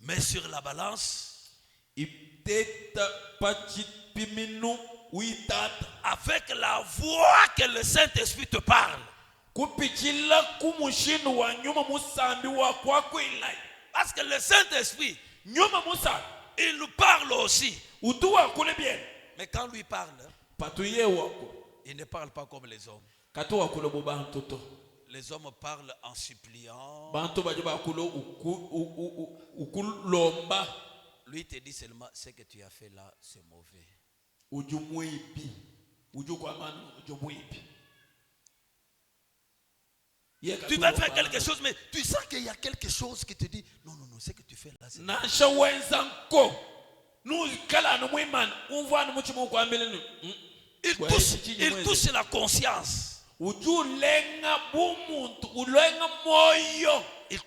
mets sur la balance, avec la voix que le Saint-Esprit te parle. Parce que le Saint-Esprit, il nous parle aussi. Mais quand lui parle, il ne parle pas comme les hommes. Les hommes parlent en suppliant. Lui te dit seulement ce que tu as fait là, c'est mauvais. Tu vas faire quelque chose, mais tu sens qu'il y a quelque chose qui te dit non, ce que tu fais là, c'est mauvais. Il touche la conscience. Il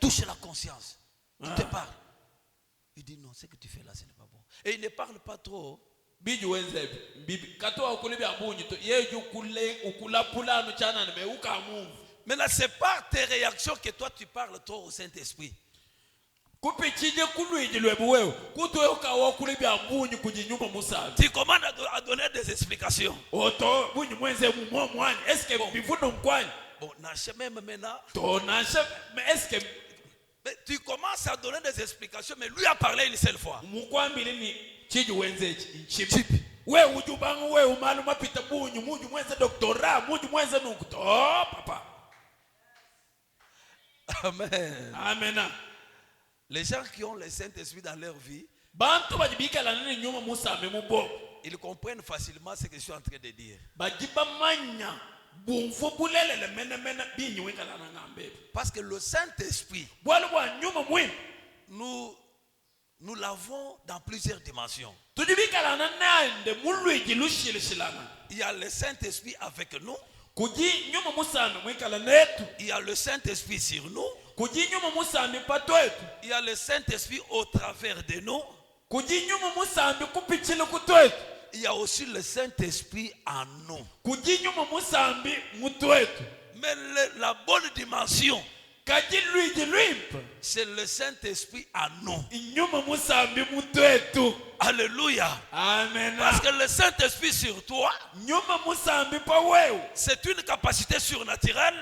touche la conscience. Il te parle. Il dit non, ce que tu fais là, ce n'est pas bon. Et il ne parle pas trop. Maintenant, c'est pas tes réactions que toi tu parles trop au Saint-Esprit. Tu commandes à donner des explications. Bon, même maintenant. Mais tu commences à donner des explications, mais lui a parlé une seule fois. Amen. Amen. Les gens qui ont le Saint-Esprit dans leur vie, ils comprennent facilement ce que je suis en train de dire. Parce que le Saint-Esprit, nous l'avons dans plusieurs dimensions. Il y a le Saint-Esprit avec nous. Il y a le Saint-Esprit sur nous. Il y a le Saint-Esprit au travers de nous. Il y a aussi le Saint-Esprit en nous. Mais la bonne dimension, c'est le Saint-Esprit en nous. Alléluia. Amen. Parce que le Saint-Esprit sur toi, c'est une capacité surnaturelle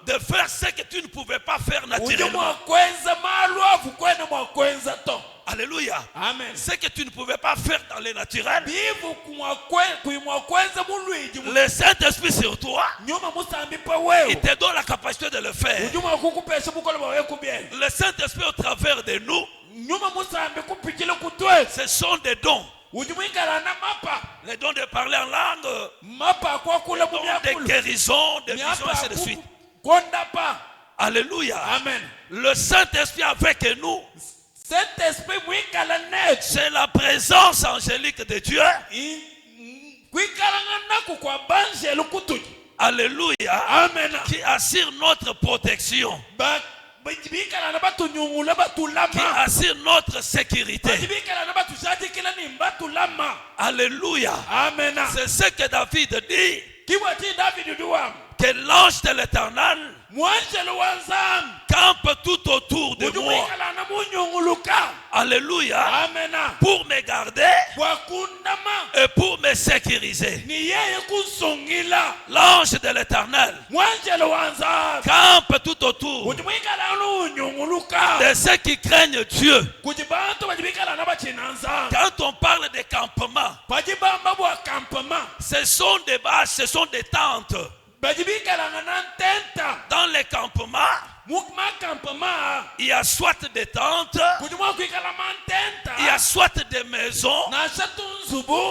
de faire ce que tu ne pouvais pas faire naturellement. Alléluia. Amen. Ce que tu ne pouvais pas faire dans le naturel, le Saint-Esprit sur toi, il te donne la capacité de le faire. Le Saint-Esprit au travers de nous, ce sont des dons. Les dons de parler en langue, les dons de guérison, de vision, et ainsi de suite. Alléluia. Amen. Le Saint-Esprit avec nous, c'est la présence angélique de Dieu. Alléluia. Amen. Qui assure notre protection, qui assure notre sécurité. Alléluia. Amen. C'est ce que David dit. que l'ange de l'Éternel campe tout autour de moi. Alléluia. Amen. Pour me garder et pour me sécuriser. L'ange de l'Éternel campe tout autour de ceux qui craignent Dieu. Quand on parle de campement, ce sont des bâches, ce sont des tentes. Dans les campements, il y a soit des tentes, il y a soit des maisons,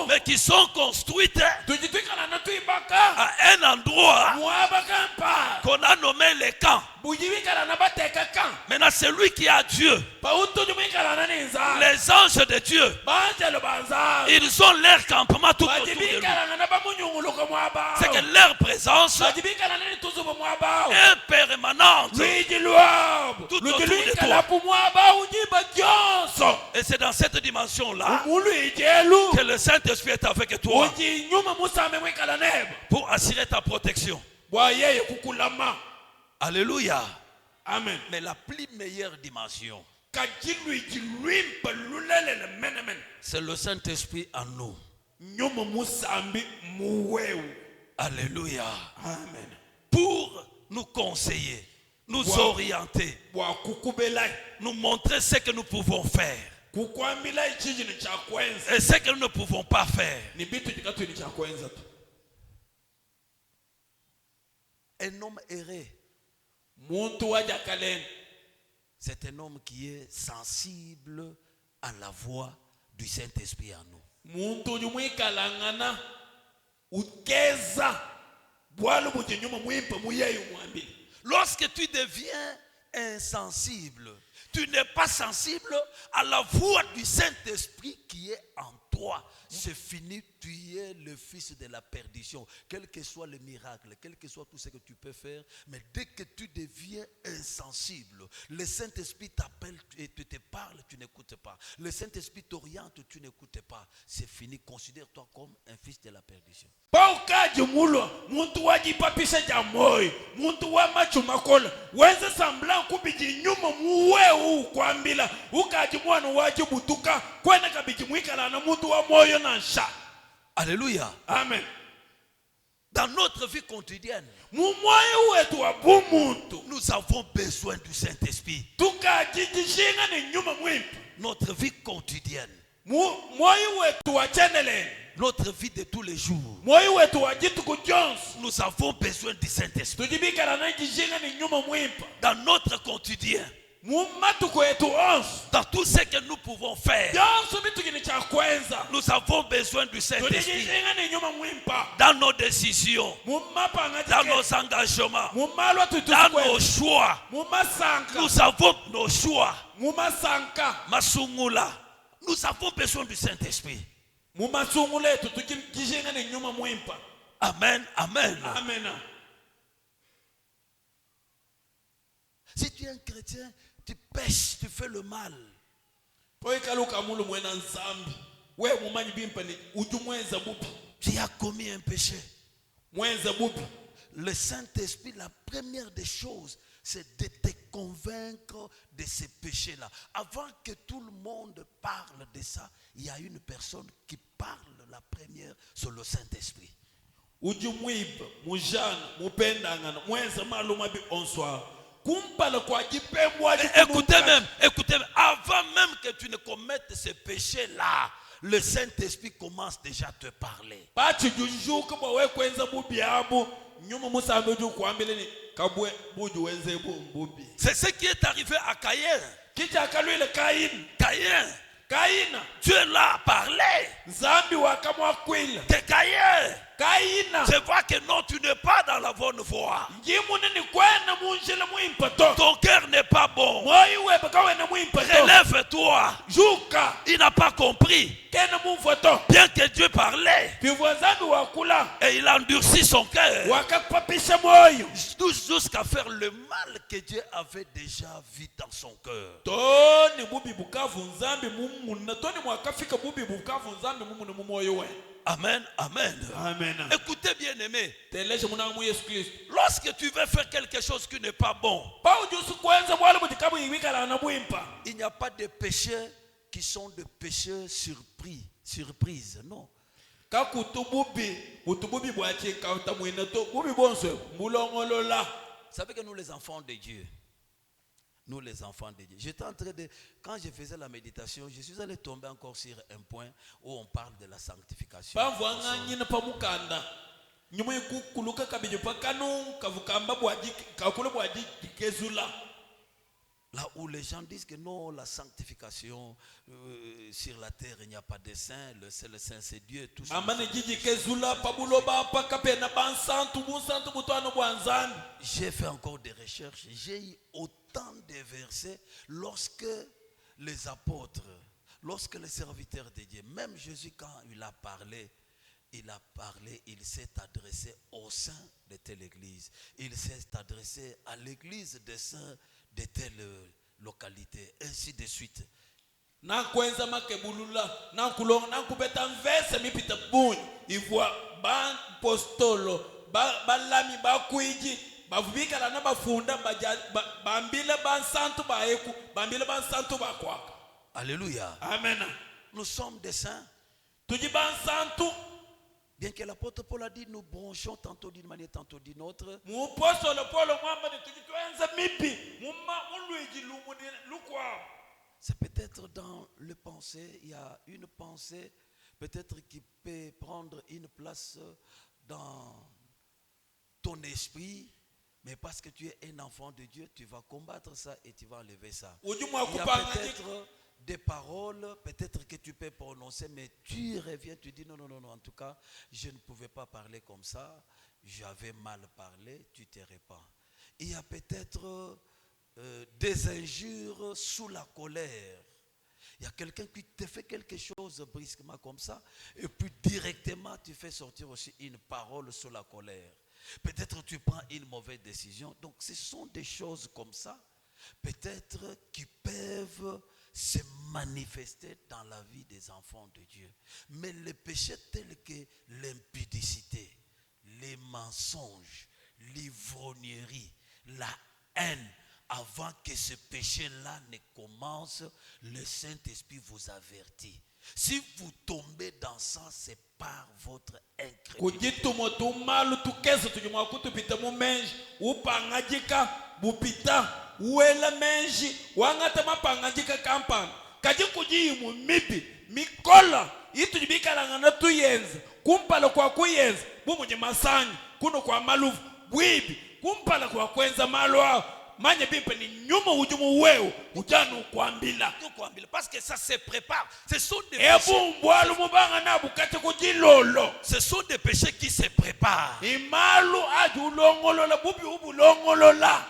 mais qui sont construites à un endroit qu'on a nommé les camps. Maintenant, c'est lui qui a Dieu. Les anges de Dieu, ils ont leur campement tout autour de lui. C'est que leur présence est permanente tout autour de toi. Et c'est dans cette dimension-là que le Saint-Esprit est avec toi pour assurer ta protection. Alléluia. Amen. Mais la plus meilleure dimension, c'est le Saint-Esprit en nous. Alléluia. Amen. Pour nous conseiller, nous orienter, nous montrer ce que nous pouvons faire et ce que nous ne pouvons pas faire. Un homme erré, c'est un homme qui est sensible à la voix du Saint-Esprit en nous. Lorsque tu deviens insensible, tu n'es pas sensible à la voix du Saint-Esprit qui est en toi. C'est fini, tu es le fils de la perdition. Quel que soit le miracle, quel que soit tout ce que tu peux faire, mais dès que tu deviens insensible, le Saint-Esprit t'appelle et te parle, tu n'écoutes pas. Le Saint-Esprit t'oriente, tu n'écoutes pas. C'est fini, considère-toi comme un fils de la perdition. Alléluia. Amen. Dans notre vie quotidienne, nous avons besoin du Saint-Esprit. Notre vie quotidienne, notre vie de tous les jours, nous avons besoin du Saint-Esprit. Dans notre quotidien, dans tout ce que nous pouvons faire, nous avons besoin du Saint-Esprit. Dans nos décisions, dans nos engagements, dans nos choix, nous avons nos choix. Masungula, nous avons besoin du Saint-Esprit. Amen, amen. Amen. Si tu es un chrétien, tu pêches, tu fais le mal. Tu as commis un péché. Le Saint-Esprit, la première des choses, c'est de te convaincre de ces péchés-là. Avant que tout le monde parle de ça, il y a une personne qui parle la première sur le Saint-Esprit. Écoutez même, avant même que tu ne commettes ces péchés-là, le Saint-Esprit commence déjà à te parler. C'est ce qui est arrivé à Caïn. Caïn, Dieu l'a parlé. Que Caïn, je vois que non, tu n'es pas dans la bonne voie. Ton cœur n'est pas bon. Relève-toi. Il n'a pas compris. Bien que Dieu parlait, et il a endurci son cœur jusqu'à faire le mal que Dieu avait déjà vu dans son cœur. Amen, amen. Amen. Écoutez bien aimé. Telesha mwanangu Yesu Kristo. Lorsque tu veux faire quelque chose qui n'est pas bon, il n'y a pas de péchés qui sont des péchés surprises, non. Vous savez que nous les enfants de Dieu, j'étais en train de, quand je faisais la méditation, je suis allé tomber encore sur un point où on parle de la sanctification. Là où les gens disent que non, la sanctification sur la terre, il n'y a pas de saint, le seul saint c'est Dieu. Tout ça. J'ai fait encore des recherches, j'ai eu autant de versets lorsque les apôtres, lorsque les serviteurs de Dieu, même Jésus quand il s'est adressé au sein de telle église, il s'est adressé à l'église des saints de telle localité, ainsi de suite. Nakwenza makebulula nakulonga nakubeta mvese mipita bunyi ivwa ba apostolo balami bakuiji bavubikala na bafunda bambile bansantu baeku bambile bansantu bakwaka. Alléluia. Amen. Nous sommes des saints. Tuji bansantu. Bien que l'apôtre Paul a dit, nous bronchons tantôt d'une manière, tantôt d'une autre. C'est peut-être dans le pensée, il y a une pensée peut-être qui peut prendre une place dans ton esprit, mais parce que tu es un enfant de Dieu, tu vas combattre ça et tu vas enlever ça. Il y a peut-être des paroles, peut-être que tu peux prononcer, mais tu reviens, tu dis non, en tout cas, je ne pouvais pas parler comme ça, j'avais mal parlé, tu te répands. Il y a peut-être des injures sous la colère. Il y a quelqu'un qui te fait quelque chose brusquement comme ça, et puis directement tu fais sortir aussi une parole sous la colère. Peut-être tu prends une mauvaise décision. Donc ce sont des choses comme ça, peut-être qui peuvent se manifester dans la vie des enfants de Dieu. Mais les péchés tels que l'impudicité, les mensonges, l'ivrognerie, la haine, avant que ce péché-là ne commence, le Saint-Esprit vous avertit. Si vous tombez dans ça, c'est par votre incrédulité. Uela menji wangata mapangajika kampani kaji kujimu mipi mikola itu jibikala ngana tuyenza kumpala kwa kuyenza bumunye masanyi kuno kwa malufu bwibi kumpala kwa kwenza malwa manye bimpe ni nyuma ujumu weo ujanu kuambila parce que ça se prépare. Ce sont des ce sont des péchés qui se préparent. Imalu ajulongolola bubi ubulongolola.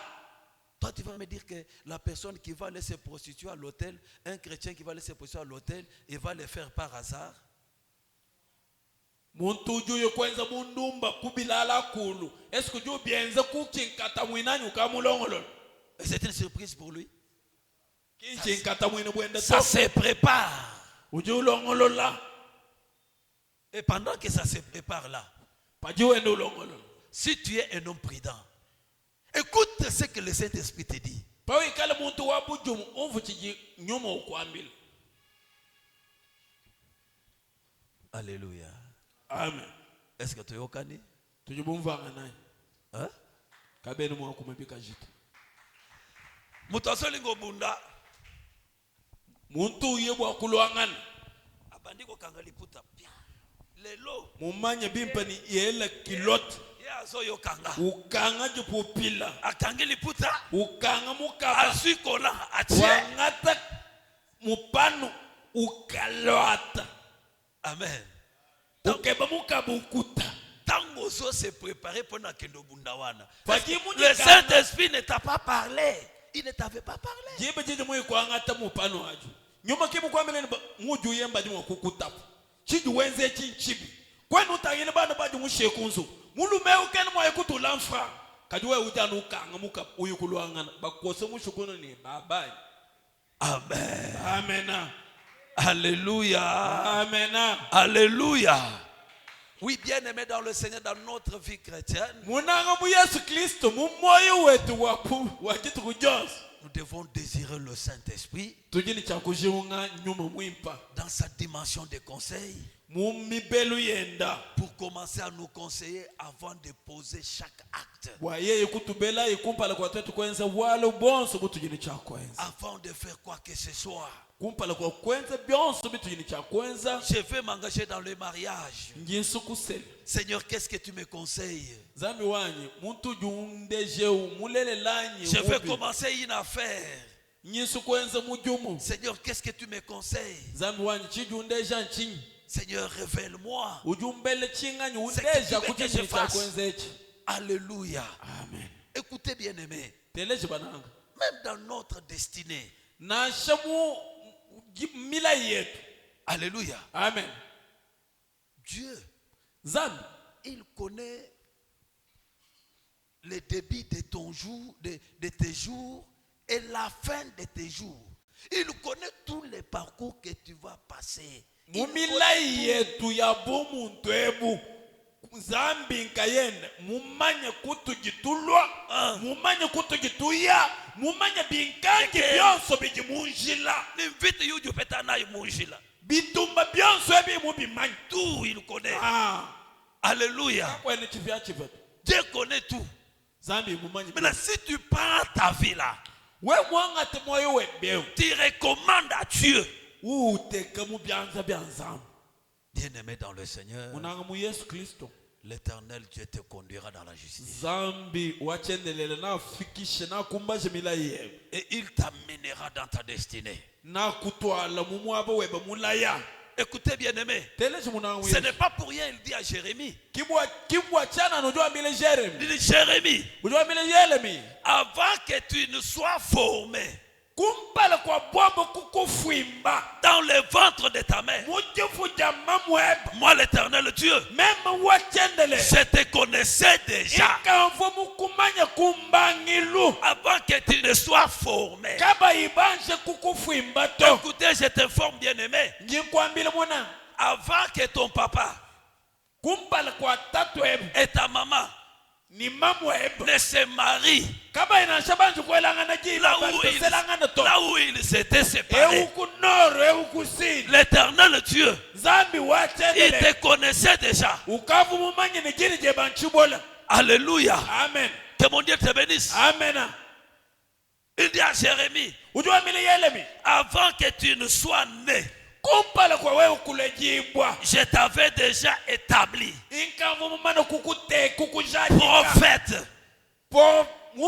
Toi, tu vas me dire que la personne qui va aller se prostituer à l'hôtel, un chrétien qui va aller se prostituer à l'hôtel, il va le faire par hasard. C'est une surprise pour lui. Ça se prépare. Et pendant que ça se prépare là, si tu es un homme prudent, écoute ce que le Saint-Esprit te dit. Alléluia. Amen. Est-ce que tu es au Kani? Hein? Mutasolingo bunda. Muntu yebwa kulwangan. Abandiko kangaliputa pia. Lelo. Mumanye bimpani yela kilot. Ukanga jupupila akangeli puta ukanga mukaba asikola atie wangata mupanu ukalota. Amen. Ukeba mukaba ukuta tango so se préparer pour na kendo bundawana. Le Saint-Esprit ne t'a pas parlé. Il ne t'avait pas parlé. Jebe jeje moyo kwangata mupanu aju nyuma kibu kwamele muju yemba di wakukuta chiju wenze chinchibi kwenu utangile bana baji mushekunzu mulume ukene mwa ekutu lamfra kajiwe ujanu kanga muka uyukulwangana bakose mushukuno ni babai. Amen. Amen. Alléluia. Amen. Alléluia. Oui, bien aimé dans le Seigneur, dans notre vie chrétienne, nous devons désirer le Saint-Esprit dans sa dimension de conseil pour commencer à nous conseiller avant de poser chaque acte. Avant de faire quoi que ce soit. Je veux m'engager dans le mariage. Seigneur, qu'est-ce que tu me conseilles? Je veux commencer une affaire. Seigneur, qu'est-ce que tu me conseilles? Seigneur, révèle-moi ce que tu veux que je fasse. Alléluia. Amen. Écoutez, bien-aimés, même dans notre destinée. Alléluia. Amen. Dieu, il connaît le début de ton jour, de tes jours et la fin de tes jours. Il connaît tous les parcours que tu vas passer. Zambi nkayenda mumanya kutugitulwa mumanya kutugituya mumanya binkange byonso bigimunjila n'invite yuju petana imunjila bitumba byonso ebi mubimanya tout il connaît. Alléluia. Dieu connaît tout. Zambi mumanya. Maintenant si tu prends ta vie là, we mwanga te moyo we beo tu recommandes à Dieu. Uteka mu byanza byanza. Bien-aimé dans le Seigneur, l'Éternel Dieu te conduira dans la justice. Et il t'amènera dans ta destinée. Écoutez, bien-aimé, ce n'est pas pour rien, il dit à Jérémie. Il dit, Jérémie, avant que tu ne sois formé dans le ventre de ta mère, moi l'Éternel Dieu, je te connaissais déjà avant que tu ne sois formé. Écoutez, je t'informe, bien-aimé, avant que ton papa et ta maman ne se marient, là où ils s'étaient séparés, l'Éternel Dieu, il te connaissait déjà. Alléluia. Amen. Que mon Dieu te bénisse. Amen. Il dit à Jérémie, avant que tu ne sois né, je t'avais déjà établi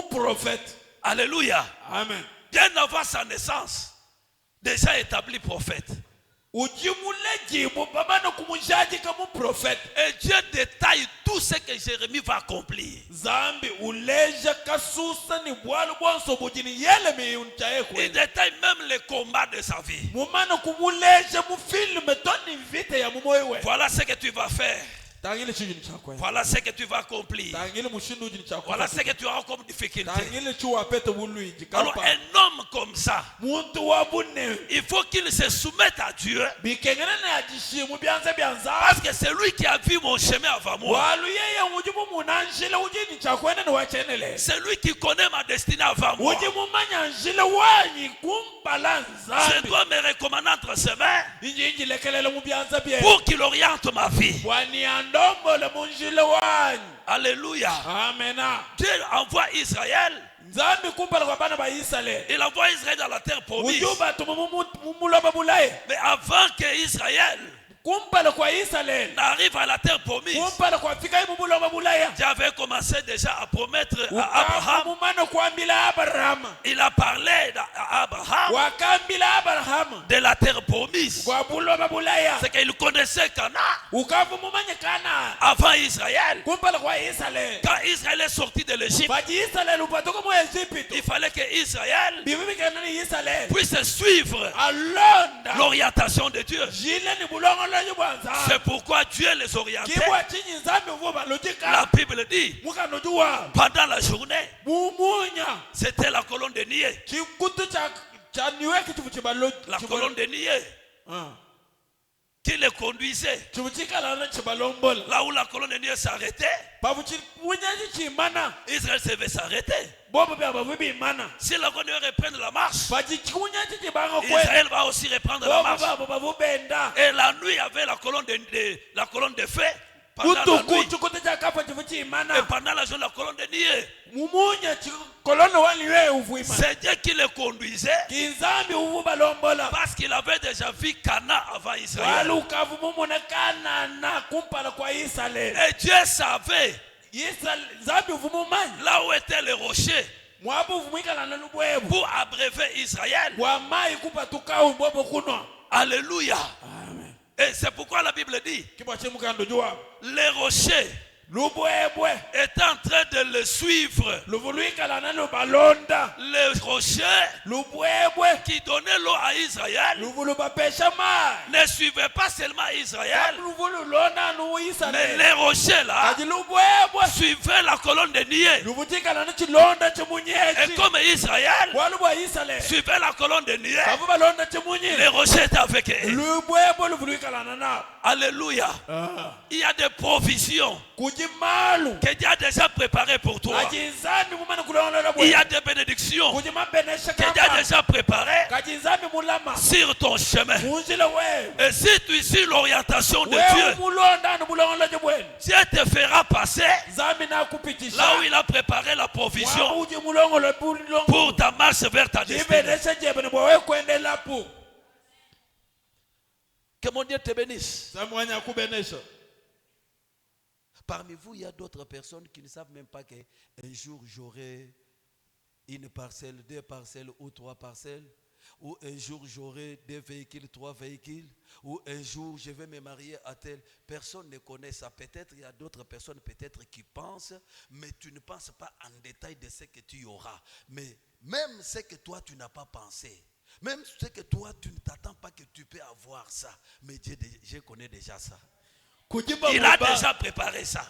prophète. Alléluia. Amen. Bien avant sa naissance, déjà établi prophète. Et Dieu détaille tout ce que Jérémie va accomplir. Il détaille même les combats de sa vie. Voilà ce que tu vas faire. Voilà ce que tu vas accomplir. Voilà ce que tu auras comme difficulté. Alors un homme comme ça, il faut qu'il se soumette à Dieu. Parce que c'est lui qui a vu mon chemin avant moi. C'est lui qui connaît ma destinée avant moi. Je dois me recommander entre ses mains pour qu'il oriente ma vie. Alléluia. Amen. Dieu envoie Israël. Il envoie Israël dans la terre promise. Mais avant que Israël n'arrive à la terre promise, Dieu avait commencé déjà à promettre à Abraham. Il a parlé à Abraham de la terre promise. C'est qu'il connaissait Canaan avant Israël. Quand Israël est sorti de l'Égypte, il fallait que Israël puisse suivre l'orientation de Dieu. C'est pourquoi Dieu les orientait. La Bible dit, pendant la journée, c'était la colonne de nuée. La colonne de nuée qui les conduisait, là où la colonne de nuée s'arrêtait, Israël devait s'arrêter. Si la colonne de nuée reprend la marche, Israël va aussi reprendre la marche. Et la nuit, il y avait la colonne de feu. Pendant la nuit. Et pendant la journée, la colonne de nuée. C'est Dieu qui les conduisait. Parce qu'il avait déjà vu Cana avant Israël. Et Dieu savait là où étaient les rochers pour abréver Israël. Alléluia. Et c'est pourquoi la Bible dit les rochers est en train de le suivre. Les rochers qui donnaient l'eau à Israël ne suivaient pas seulement Israël, mais les rochers là suivaient la colonne de nuée. Et comme Israël suivait la colonne de nuée, les rochers étaient avec eux. Alléluia. Il y a des provisions que Dieu a déjà préparées pour toi. Il y a des bénédictions que Dieu a déjà préparées sur ton chemin. Et si tu suis l'orientation de Dieu, Dieu te fera passer là où il a préparé la provision pour ta marche vers ta destinée. Que mon Dieu te bénisse. Parmi vous, il y a d'autres personnes qui ne savent même pas qu'un jour j'aurai une parcelle, 2 parcelles ou 3 parcelles. Ou un jour j'aurai 2 véhicules, 3 véhicules. Ou un jour je vais me marier à tel. Personne ne connaît ça. Peut-être il y a d'autres personnes peut-être qui pensent, mais tu ne penses pas en détail de ce que tu auras. Mais même ce que toi tu n'as pas pensé. Même ce que toi, tu ne t'attends pas que tu peux avoir ça. Mais Dieu, je connais déjà ça. Il a déjà préparé ça.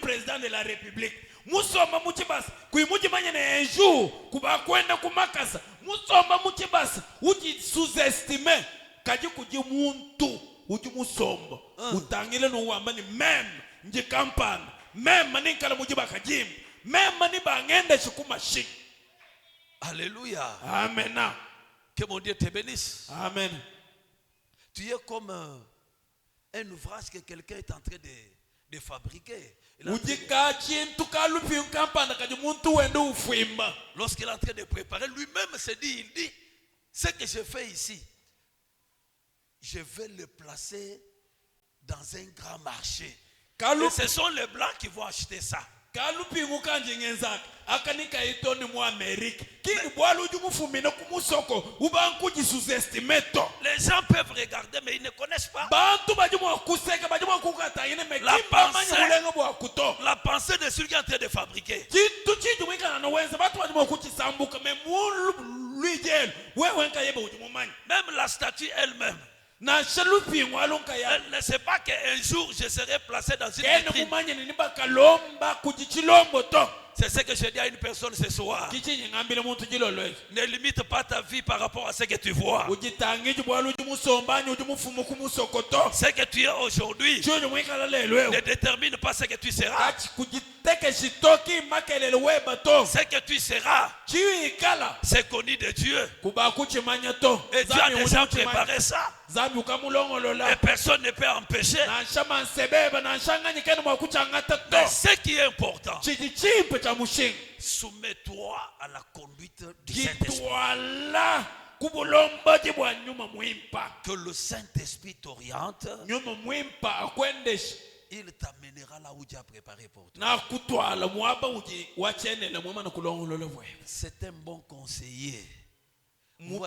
Président de la République. Musomba muchibas kuimujimanya na un jour kuba kwenda kumakasa musomba muchibas uji sous-estimer kaji kuji muntu uji musomba utangile no wambani même nje kampani même mani kala mujiba kajim même mani bangende shukuma shik. Alléluia. Amen. Que mon Dieu te bénisse. Amen. Tu es comme un ouvrage que quelqu'un est en train de fabriquer. Lorsqu'il est en train de préparer, lui-même se dit, il dit, ce que je fais ici, je vais le placer dans un grand marché. Et ce sont les blancs qui vont acheter ça. Les gens peuvent regarder, mais ils ne connaissent pas la pensée de celui qui est en train de fabriquer. Même la statue elle-même, elle ne sait pas qu'un jour je serai placé dans une vitrine. C'est ce que je dis à une personne ce soir. Ne limite pas ta vie par rapport à ce que tu vois. Ce que tu es aujourd'hui ne détermine pas ce que tu seras. Ce que tu seras, c'est connu de Dieu. Et Dieu a déjà préparé ça. Et personne ne peut empêcher. Mais ce qui est important, soumets-toi à la conduite du Saint-Esprit. Que le Saint-Esprit t'oriente. Il t'amènera là où Dieu a préparé pour toi. C'est un bon conseiller. Nous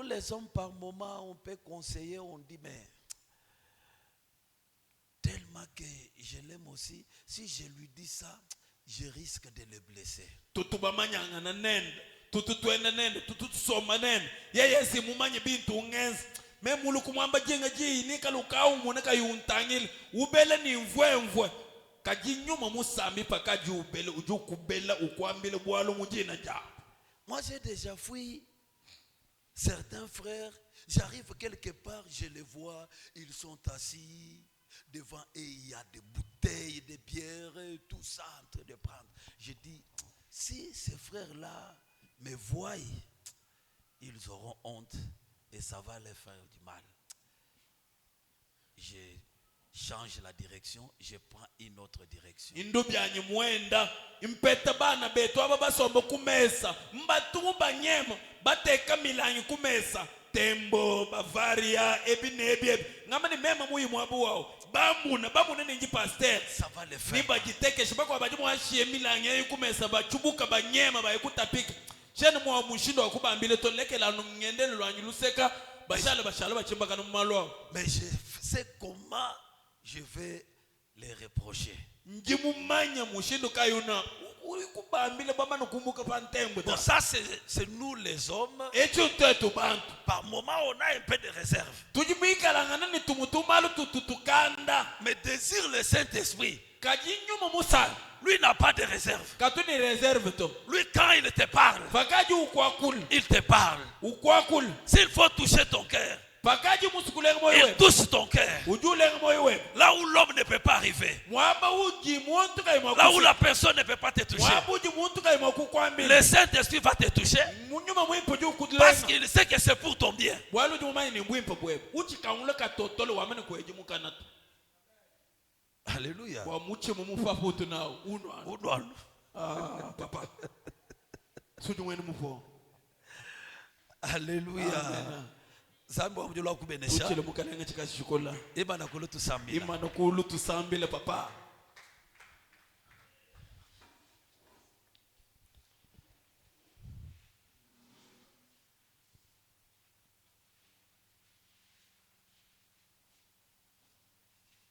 les hommes par moment on peut conseiller, on dit mais tellement que je l'aime aussi, si je lui dis ça, je risque de le blesser. Moi j'ai déjà fui certains frères, j'arrive quelque part, je les vois, ils sont assis devant et il y a des bouteilles, des bières, et tout ça en train de prendre. Je dis, si ces frères-là me voient, ils auront honte et ça va leur faire du mal. Je change la direction, je prends une autre direction. Tembo, Bavaria, Ebinebi, Namani Mema Muimabu, Bamuna, Bamuna Ninji Pasteur, Ça va le faire. Niba Giteke, Shabako, Bajuashi, Milan, Kumesa, Bachubuka, Banyema, Bakutapik, Chenmo, Mushindo, Kuba, Mileton, Lekela, Nungende, Luanuseka, Bashala, Bashala, Chimbakano Malo. Mais je sais comment je vais les reprocher. Njimumanya, Mushindo Kayuna. Bon, ça c'est nous les hommes. Par moment on a un peu de réserve. Mais désire le Saint-Esprit, lui n'a pas de réserve. Lui quand il te parle, il te parle. S'il faut toucher ton cœur, il touche ton cœur. Là où l'homme ne peut pas arriver, là où la personne ne peut pas te toucher, le Saint-Esprit va te toucher parce qu'il sait que c'est pour ton bien. Alléluia. Alléluia. Zambo mjula kubenesha. Imana kulutu sambila. Imana kulutu sambila papa.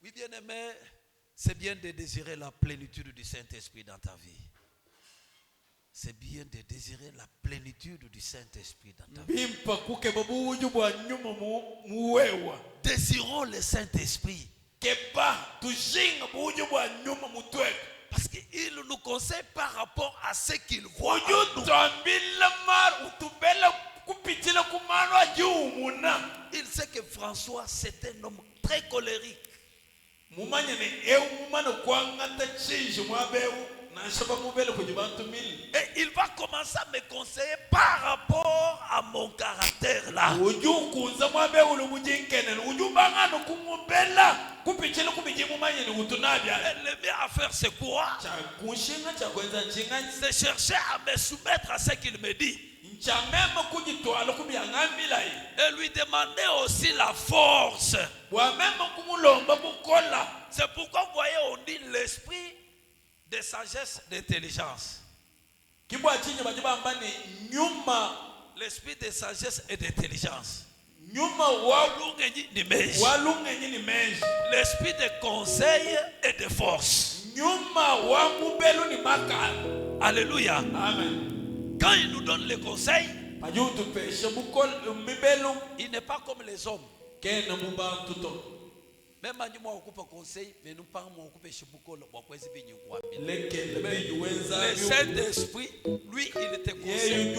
Oui, bien-aimé, c'est bien de désirer la plénitude du Saint-Esprit dans ta vie. C'est bien de désirer la plénitude du Saint-Esprit dans ta vie. Désirons le Saint-Esprit. Parce qu'il nous conseille par rapport à ce qu'il voit en nous. Il sait que François, c'est un homme très colérique. Et il va commencer à me conseiller par rapport à mon caractère là. Le mieux à faire c'est quoi? C'est chercher à me soumettre à ce qu'il me dit. Et lui demander aussi la force. C'est pourquoi vous voyez on dit l'esprit de sagesse, d'intelligence. L'esprit de sagesse et d'intelligence. L'esprit de conseil et de force. Alléluia. Amen. Quand il nous donne les conseils, il n'est pas comme les hommes. Même si on coupe conseil, mais nous pas on coupe chez beaucoup le Saint-Esprit, lui, il te conseille.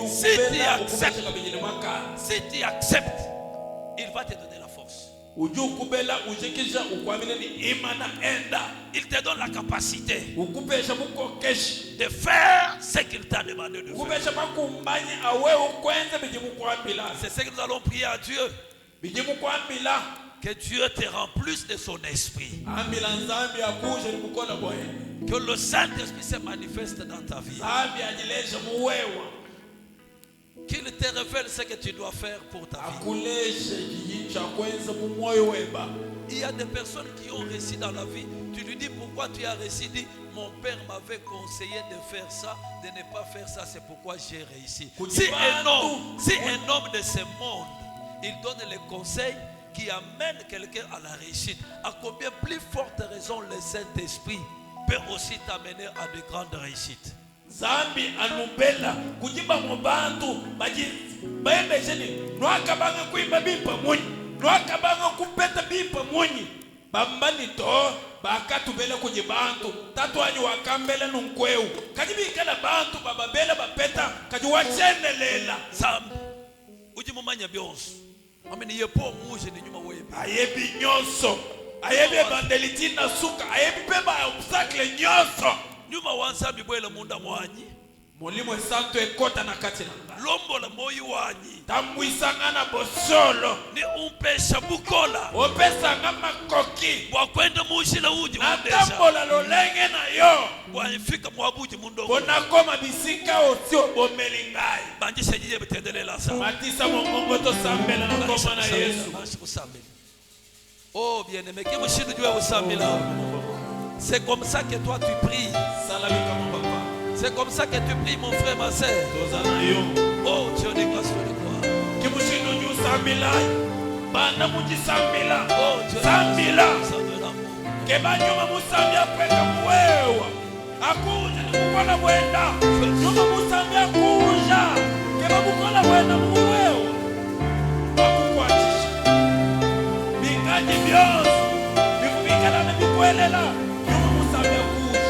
Si tu acceptes, il va te donner la force. Il te donne la capacité de faire ce qu'il t'a demandé de faire. C'est ce que nous allons prier à Dieu. Que Dieu te remplisse de son esprit. Que le Saint-Esprit se manifeste dans ta vie. Qu'il te révèle ce que tu dois faire pour ta vie. Il y a des personnes qui ont réussi dans la vie. Tu lui dis pourquoi tu as réussi. Dit mon père m'avait conseillé de faire ça, de ne pas faire ça. C'est pourquoi j'ai réussi. Si un homme de ce monde, il donne les conseils qui amène quelqu'un à la réussite, à combien plus forte raison le Saint-Esprit peut aussi t'amener à de grandes réussites. Zambi anubela kujiba mubantu baji baembejeni nwakabanga kuimba bipa munyi nwakabanga kupeta bipa munyi bambanito bakatubele kwenye bantu tatu anyi wakambele nunkweu kajibikala bantu bababele bapeta kajiwachendelela Sam uji mumanya byonso amene yepo muje ni nyuma webi ayebi nyonso ayebi evangeliti na suka ayebi peba obstacle nyonso nyuma wansambi bwela munda mwanyi molimo santo ekota na kati na lombo la moyi wanyi tamwisanga na bosolo ni umpesha bukola opesanga makoki wakwenda mushila uji natambola lolenge na yo wafika mwabuji mundongo bonakoma bisika oti obomeli ngai banjisha jiye betendelela sa matisa mongongo tosambela na koma na Yesu. Oh bien-aimé, que vous chine Dieu au samila. C'est comme ça que toi tu pries. C'est comme ça que tu pries mon frère, ma sœur. Oh Dieu de grâce de gloire. Que vous chine Dieu samila. Bana muji samila. Oh Dieu samila. Que banyuma musambia kweka mwewa. Akuja ni kukola wenda. Nyuma musambia kuja. Que babukola wenda mwewa. Akukwachisha. Bingaji byoso. Bikubikala na bikwelela. Nyuma musambia kuja.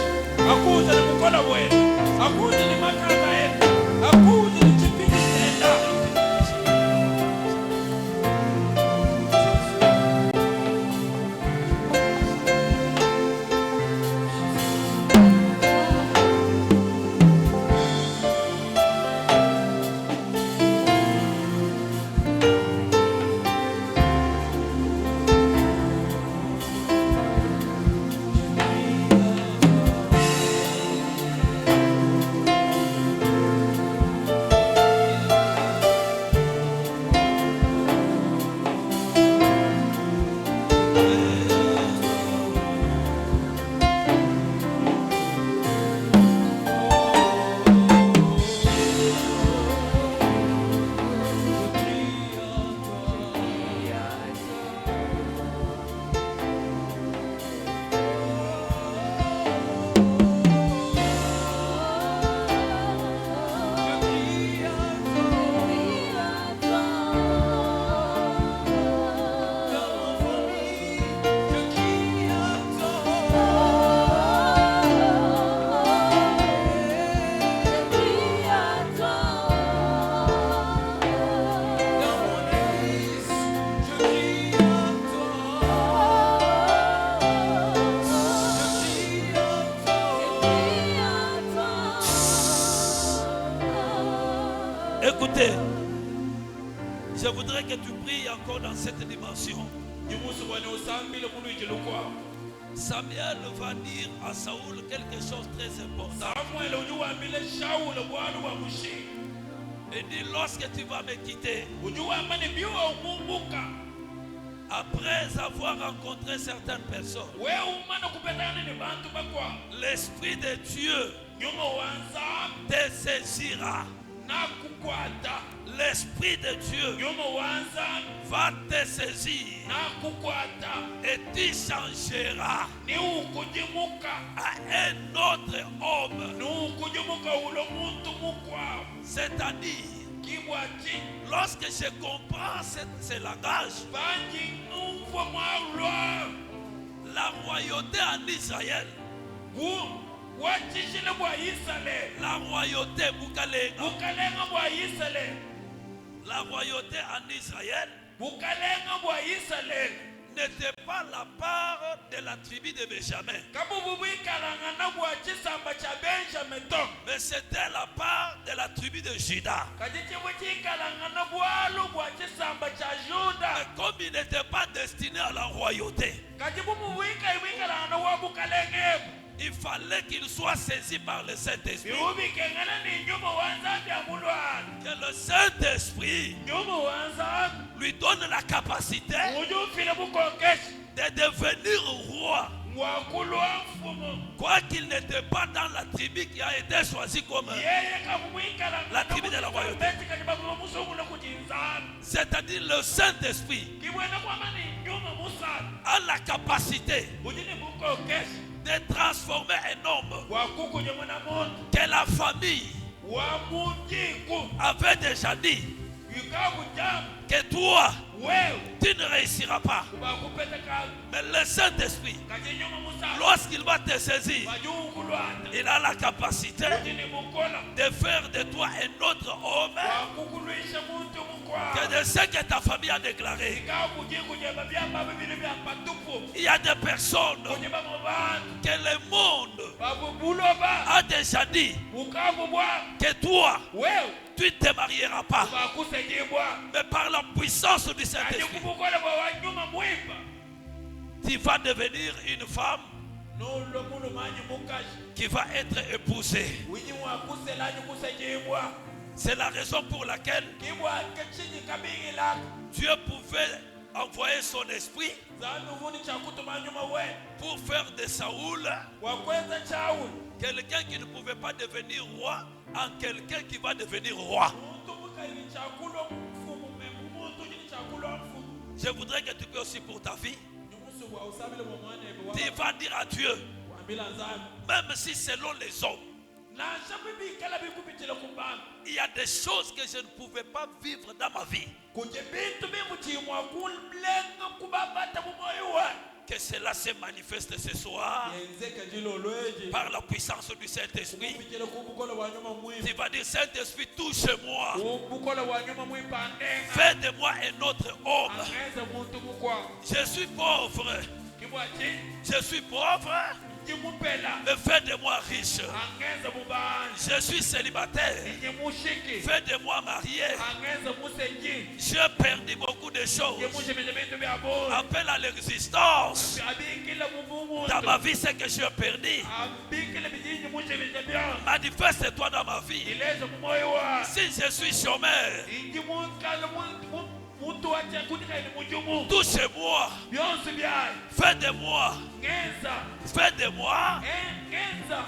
Akuja ni kukola wenda. Akuja ni makata enda. Akuja ni chipini enda. Écoutez, je voudrais que tu pries encore dans cette dimension. Samuel va dire à Saoul quelque chose de très important. Il dit, lorsque tu vas me quitter, après avoir rencontré certaines personnes, l'Esprit de Dieu te saisira. L'Esprit de Dieu va te saisir et tu changeras à un autre homme. C'est-à-dire, lorsque je comprends ce langage, la royauté en Israël, la royauté la royauté en Israël n'était pas la part de la tribu de Benjamin, mais c'était la part de la tribu de Juda. Mais comme il n'était pas destiné à la royauté, il fallait qu'il soit saisi par le Saint-Esprit. Que le Saint-Esprit lui donne la capacité de devenir roi. Quoiqu'il n'était pas dans la tribu qui a été choisie comme la tribu de la royauté. C'est-à-dire le Saint-Esprit a la capacité de transformer un homme que la famille avait déjà dit que toi, tu ne réussira pas. Mais le Saint-Esprit, lorsqu'il va te saisir, il a la capacité de faire de toi un autre homme que de ce que ta famille a déclaré. Il y a des personnes que le monde a déjà dit que toi, tu ne te marieras pas. Mais par la puissance du Saint-Esprit, tu vas devenir une femme qui va être épousée. C'est la raison pour laquelle Dieu pouvait envoyer son esprit pour faire de Saoul quelqu'un qui ne pouvait pas devenir roi en quelqu'un qui va devenir roi. Je voudrais que tu pries aussi pour ta vie. Tu vas dire à Dieu, même si selon les hommes, il y a des choses que je ne pouvais pas vivre dans ma vie, que cela se manifeste ce soir par la puissance du Saint-Esprit. Tu vas dire, Saint-Esprit, touche-moi, fais de moi un autre homme. Je suis pauvre, mais fais de moi riche. Je suis célibataire, fais de moi marié. J'ai perdu beaucoup de choses. Appelle à l'existence dans ma vie ce que j'ai perdu. Manifeste-toi dans ma vie. Si je suis chômeur, touche-moi, fais de moi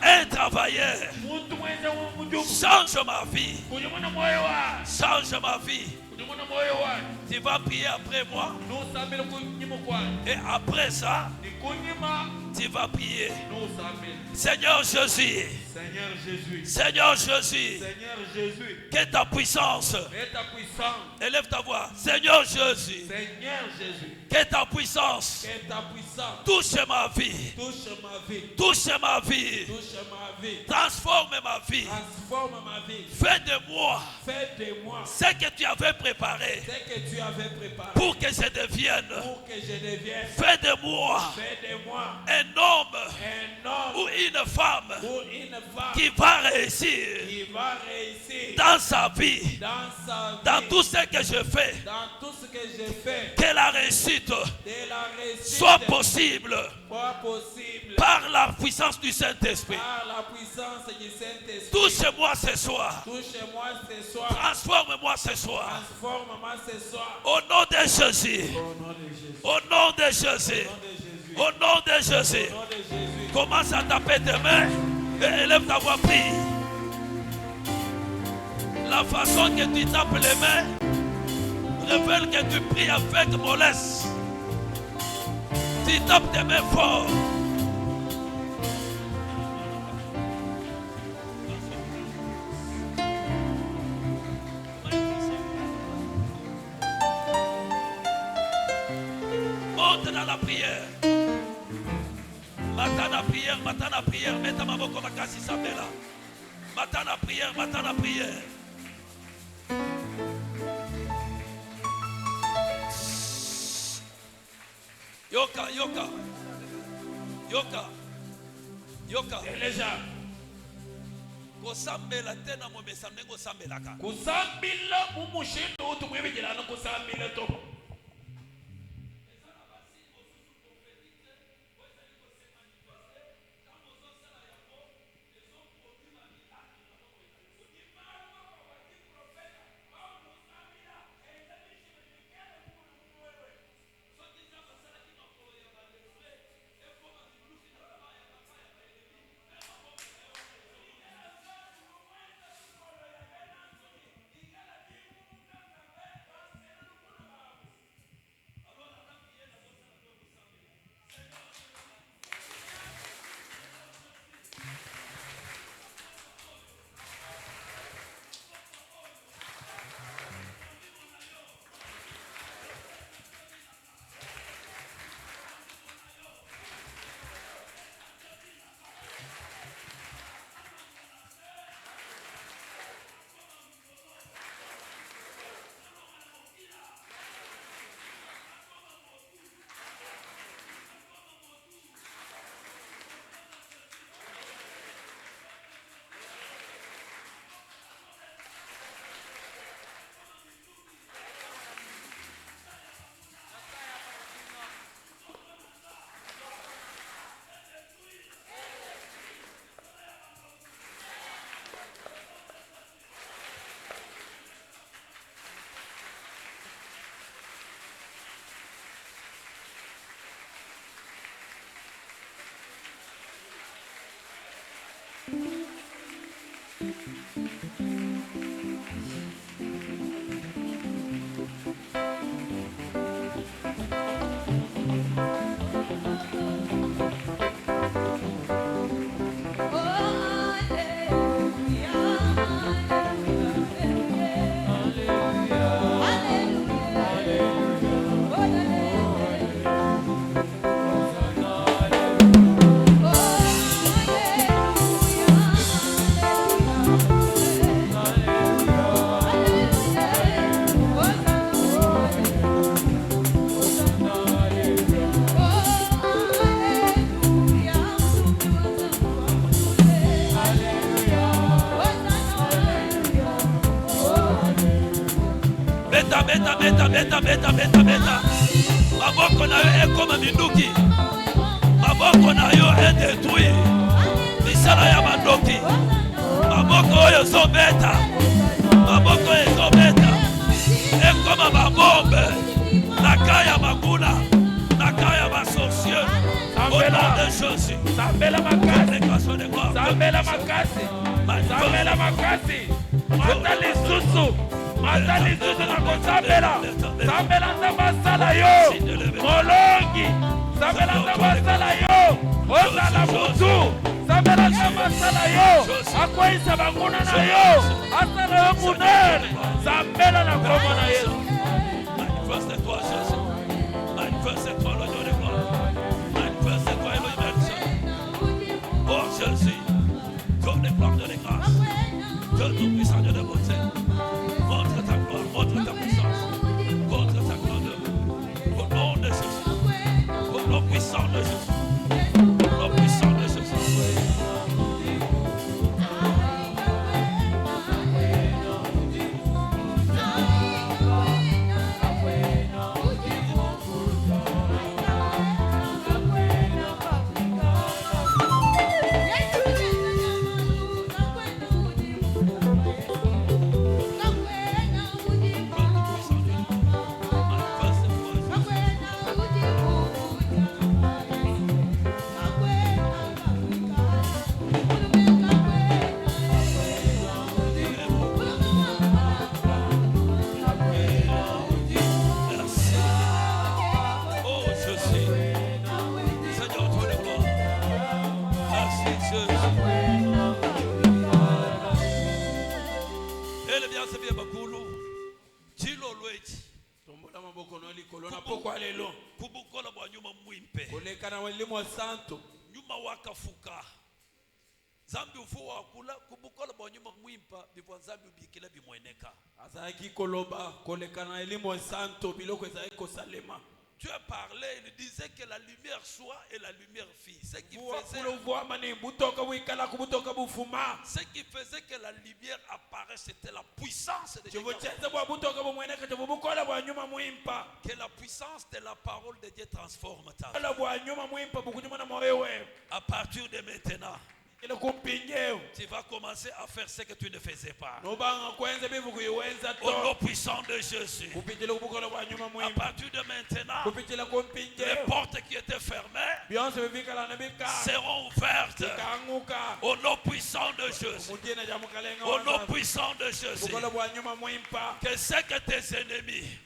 un travailleur. Change ma vie. Change ma vie. Tu vas prier après moi. Et après ça, tu vas prier. Seigneur Jésus. Seigneur Jésus. Que ta puissance. Élève ta voix. Seigneur Jésus. Que ta puissance. Touche ma vie. Touche ma vie. Transforme ma vie. Fais de moi ce que tu avais préparé pour que je devienne. Fais de moi un homme ou une femme qui va réussir dans sa vie, dans tout ce que je fais. Que la réussite soit possible par la puissance du Saint-Esprit. Touche-moi ce soir. Transforme-moi ce soir. Au nom de Jésus. Au nom de Jésus. Au nom de Jésus. Commence à taper tes mains et élève ta voix, prie. La façon que tu tapes les mains révèle que tu pries avec mollesse. Tu tapes tes mains fort. Monte dans la prière. Matana prière, mets ma boko makasi sabela. Matana prière. Yoka. Eleja. Kosambela tena momesa nengo sambelaka. Kusambila mumushindo utumwebijilana kusambila topo. beta. Maboko na yo ekoma minduki. Maboko na yo edetui. Misala ya mandoki. Maboko oyo zobeta. Maboko ezobeta. Ekoma babombe. Nakaya magula. Nakaya basorcieux. Au nom de Jésus. Zambela makasi. Zambela makasi. Zambela makasi. Matali susu. Matali susu na kozambela. Zambela nzambasala yo. Molongi. Zambela nzambasala yo. Ozala mutu. Zambela nzambasala yo. Akoisa banguna na yo. Asala yo munene. Zambela na komo na Yesu. Manifeste-toi, Jésus. Manifeste-toi, le Dieu de gloire. Manifeste-toi, Elohim. Oh Jésus. Dieu des gloires, Dieu des grâces. Dieu tout-puissant, Dieu de beauté. Montre ta gloire, montre ta puissance. Montre ta grandeur. Au nom de Jésus. Au nom puissant de Jésus. Au nom puissant de Jésus. Santo nyuma wakafuka zambi ufuwa wakula kubukola bonyuma mwimpa bibwa zambi ubikila bimweneka azaki koloba kolekana elimo santo biloko ezali kosalema. Dieu parlait, il disait que la lumière soit et la lumière fit. Ce qui faisait que la lumière apparaisse, c'était la puissance de Dieu. Que la puissance de la parole de Dieu transforme ta vie. À partir de maintenant, tu vas commencer à faire ce que tu ne faisais pas. Au nom puissant de Jésus. À partir de maintenant, les portes qui étaient fermées seront ouvertes. Au nom puissant de Jésus. Au nom puissant de Jésus. Que c'est que tes ennemis,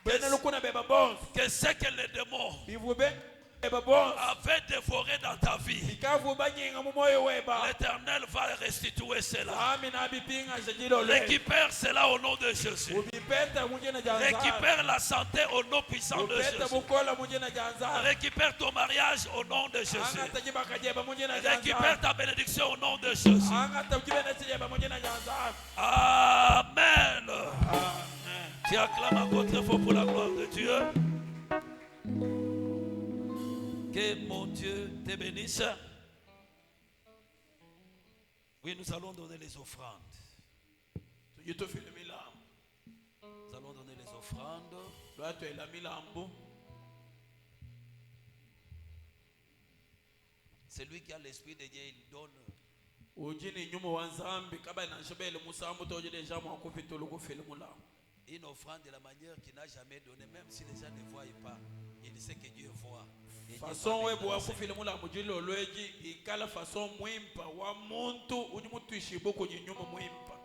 que c'est que les démons avait dévoré dans ta vie, l'Éternel va restituer cela. Récupère cela au nom de Jésus. Récupère la santé au nom puissant de Jésus. Récupère ton mariage au nom de Jésus. Récupère ta bénédiction au nom de Jésus. Amen. Tu acclames encore très fort pour la gloire de Dieu. Que mon Dieu te bénisse. Oui, nous allons donner les offrandes. Nous allons donner les offrandes. Celui qui a l'esprit de Dieu, il donne. Une offrande de la manière qu'il n'a jamais donné, même si les gens ne voient pas, il sait que Dieu voit. Façon webo wakufile mula mujilo lweji ikala façon mwimpa wa muntu uji mutu ishiboko nyenyuma mwimpa.